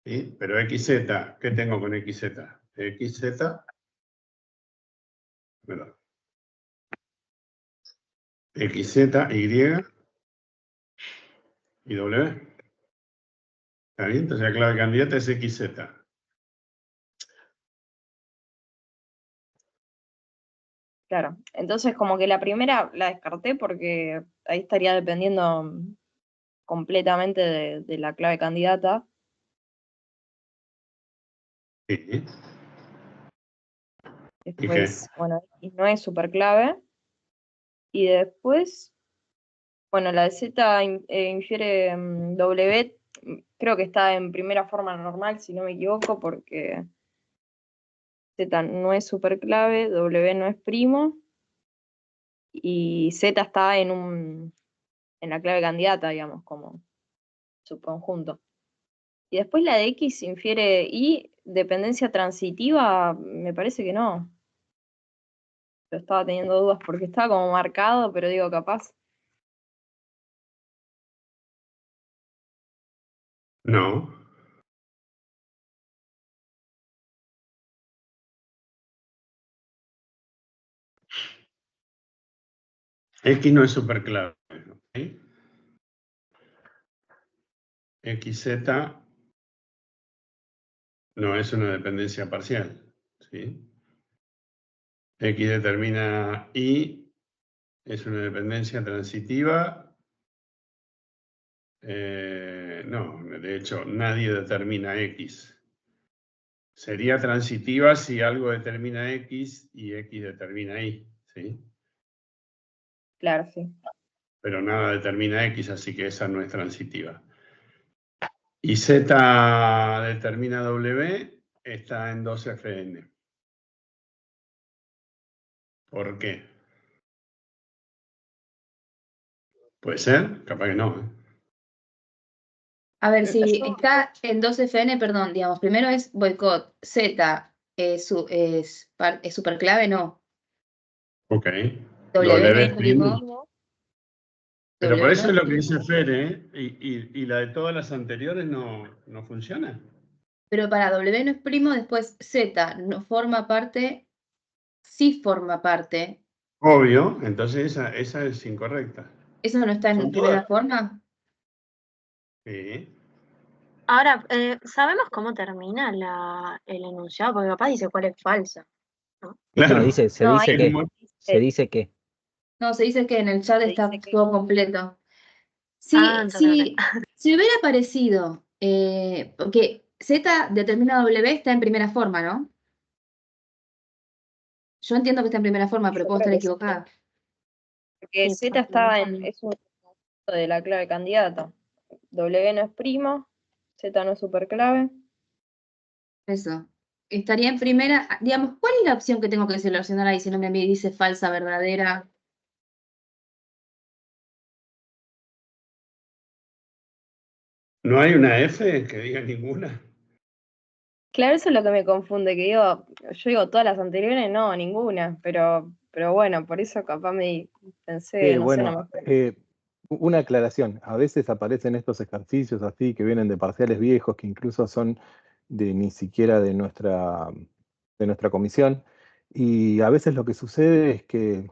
¿sí? Pero XZ, ¿qué tengo con XZ? XZ, perdón. XZ, Y y W. ¿Está bien? Entonces la clave candidata es XZ. Claro. Entonces, como que la primera la descarté porque ahí estaría dependiendo completamente de la clave candidata. Sí. ¿Y qué? Después, bueno, X no es superclave. Y después, bueno, la de Z infiere W, creo que está en primera forma normal, si no me equivoco, porque Z no es superclave, W no es primo, y Z está en la clave candidata, digamos, como subconjunto. Y después la de X infiere Y, dependencia transitiva, me parece que no. Yo estaba teniendo dudas porque estaba como marcado, pero digo, capaz. No. X no es superclave. ¿Ok? XZ no es una dependencia parcial. ¿Sí? X determina Y, es una dependencia transitiva. No, de hecho, nadie determina X. Sería transitiva si algo determina X y X determina Y. ¿Sí? Claro, sí. Pero nada determina X, así que esa no es transitiva. Y Z determina W, está en 2FN. ¿Por qué? Puede ser, capaz que no. A ver, si Yo, está en 2FN, perdón, digamos, primero es boicot, Z es superclave, no. Ok. W no W es es primo. primo, Pero por W no eso es es lo que primo. dice Fere, ¿eh? Y la de todas las anteriores no funciona. Pero para W no es primo, después Z no forma parte, sí forma parte. Obvio, entonces esa es incorrecta. ¿Eso no está en Son primera todas. forma? Sí. Ahora, ¿sabemos cómo termina el enunciado? Porque capaz dice cuál es falsa, ¿no? No, Claro. dice, se no, dice ahí que. Se dice que. No, se dice que en el chat se está dice que todo completo. Ah, Si, entonces, ok. si hubiera aparecido, porque Z determina W está en primera forma, ¿no? Yo entiendo que está en primera forma, pero yo puedo creo estar que sí. equivocada. Porque Sí, Z está es un conjunto de la clave candidata. W no es primo, Z no es superclave. Eso. Estaría en primera, digamos, ¿cuál es la opción que tengo que seleccionar ahí si no me dice falsa, verdadera? ¿No hay una F que diga ninguna? Claro, eso es lo que me confunde, que digo, yo digo todas las anteriores, no, ninguna, pero bueno, por eso capaz me pensé, no sé, no Bueno, me una aclaración. A veces aparecen estos ejercicios así que vienen de parciales viejos, que incluso son de ni siquiera de nuestra comisión. Y a veces lo que sucede es que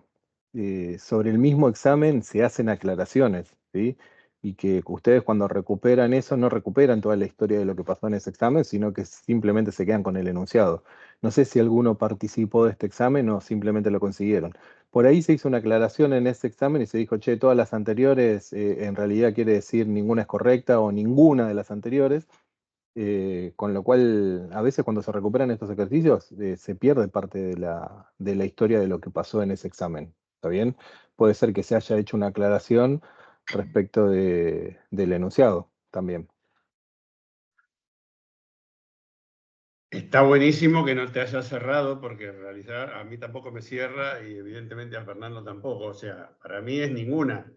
sobre el mismo examen se hacen aclaraciones, ¿sí? Y que ustedes cuando recuperan eso no recuperan toda la historia de lo que pasó en ese examen, sino que simplemente se quedan con el enunciado. No sé si alguno participó de este examen o simplemente lo consiguieron. Por ahí se hizo una aclaración en ese examen y se dijo, che, todas las anteriores en realidad quiere decir ninguna es correcta o ninguna de las anteriores, con lo cual a veces cuando se recuperan estos ejercicios se pierde parte de la historia de lo que pasó en ese examen. ¿Está bien? Puede ser que se haya hecho una aclaración respecto del enunciado también. Está buenísimo que no te haya cerrado, porque en realidad a mí tampoco me cierra y evidentemente a Fernando tampoco. O sea, para mí es ninguna,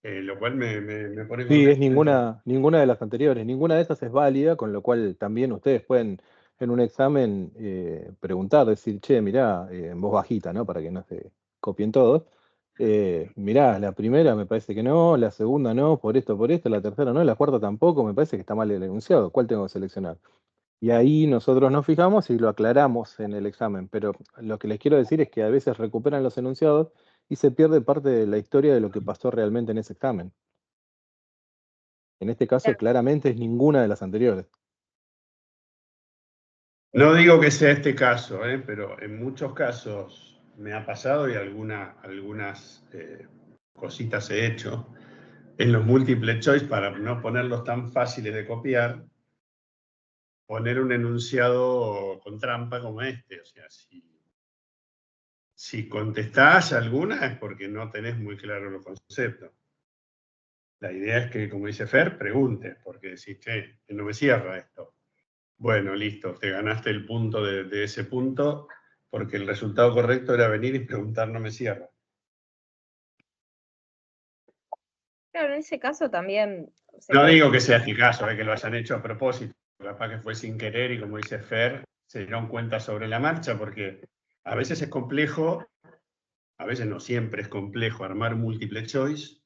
lo cual me pone Sí, es contento. ninguna de las anteriores, ninguna de esas es válida, con lo cual también ustedes pueden en un examen preguntar, decir, che, mirá, en voz bajita, ¿no? Para que no se copien todos. Mirá, la primera me parece que no, la segunda no, por esto, la tercera no, la cuarta tampoco, me parece que está mal el enunciado, ¿cuál tengo que seleccionar? Y ahí nosotros nos fijamos y lo aclaramos en el examen, pero lo que les quiero decir es que a veces recuperan los enunciados y se pierde parte de la historia de lo que pasó realmente en ese examen. En este caso, claramente es ninguna de las anteriores. No digo que sea este caso, pero en muchos casos me ha pasado y algunas cositas he hecho en los múltiple choice para no ponerlos tan fáciles de copiar. poner un enunciado con trampa como este. O sea, si contestás alguna es porque no tenés muy claro los conceptos. La idea es que, como dice Fer, preguntes, porque decís, che, no me cierra esto. Bueno, listo, te ganaste el punto de ese punto, porque el resultado correcto era venir y preguntar, no me cierra. Claro, en ese caso también se No puede. digo que sea este caso, que lo hayan hecho a propósito, capaz que fue sin querer y como dice Fer, se dieron cuenta sobre la marcha, porque a veces es complejo, a veces no siempre es complejo armar múltiple choice,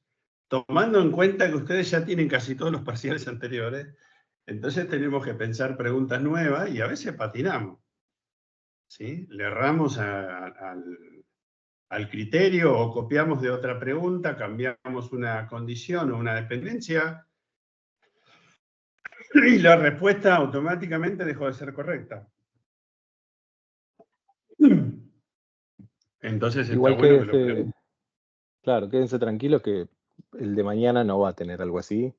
tomando en cuenta que ustedes ya tienen casi todos los parciales anteriores, entonces tenemos que pensar preguntas nuevas y a veces patinamos, ¿sí? Le erramos al criterio o copiamos de otra pregunta, cambiamos una condición o una dependencia y la respuesta automáticamente dejó de ser correcta. Entonces está Igual bueno que lo quédense, pregunten. claro, quédense tranquilos que el de mañana no va a tener algo así,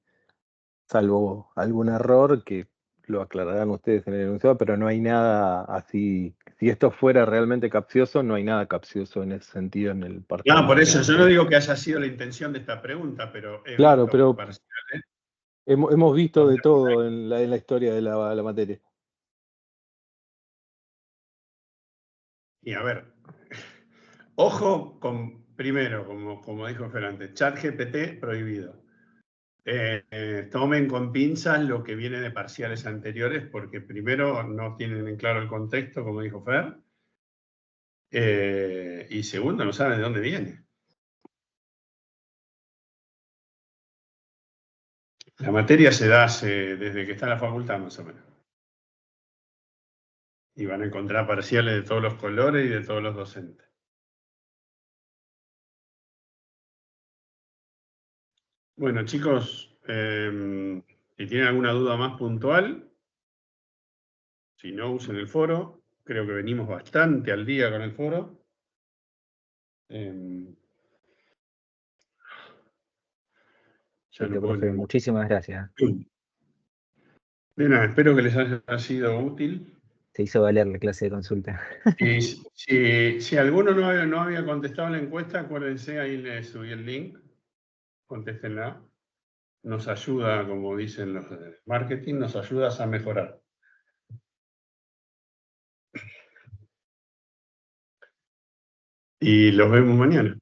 salvo algún error que lo aclararán ustedes en el enunciado, pero no hay nada así. Si esto fuera realmente capcioso, no hay nada capcioso en ese sentido en el parcial No, por eso mañana. yo no digo que haya sido la intención de esta pregunta, pero he Claro, visto pero parciales hemos visto donde de todo en la historia de la materia. y a ver, ojo con, primero, como dijo Fer antes, ChatGPT prohibido. Tomen con pinzas lo que viene de parciales anteriores, porque primero no tienen en claro el contexto, como dijo Fer, y segundo, no saben de dónde viene. La materia se da desde que está en la facultad, más o menos. Y van a encontrar parciales de todos los colores y de todos los docentes. Bueno, chicos, si tienen alguna duda más puntual, si no, usen el foro. Creo que venimos bastante al día con el foro. Ya no Perfecto, puedo profe, ni... muchísimas gracias. De nada, espero que les haya sido útil. Se hizo valer la clase de consulta. Y si alguno no había contestado la encuesta, acuérdense, ahí les subí el link. Contéstenla. Nos ayuda, como dicen los de marketing, nos ayudas a mejorar. Y los vemos mañana.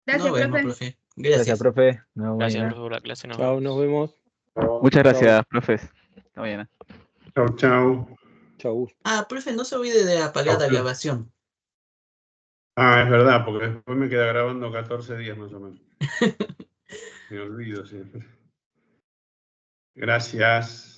Gracias, Nos vemos, profe. profe. Gracias, Gracias. profe. Nos vemos Gracias, mañana. profe, por la clase. Nos Chao, vemos. nos vemos. Muchas Chao. gracias, profes. Está bien. Chau, chau. Chau. Ah, profe, no se olvide de apagar la grabación. Ah, es verdad, porque después me queda grabando 14 días más o menos. Me olvido siempre. Gracias.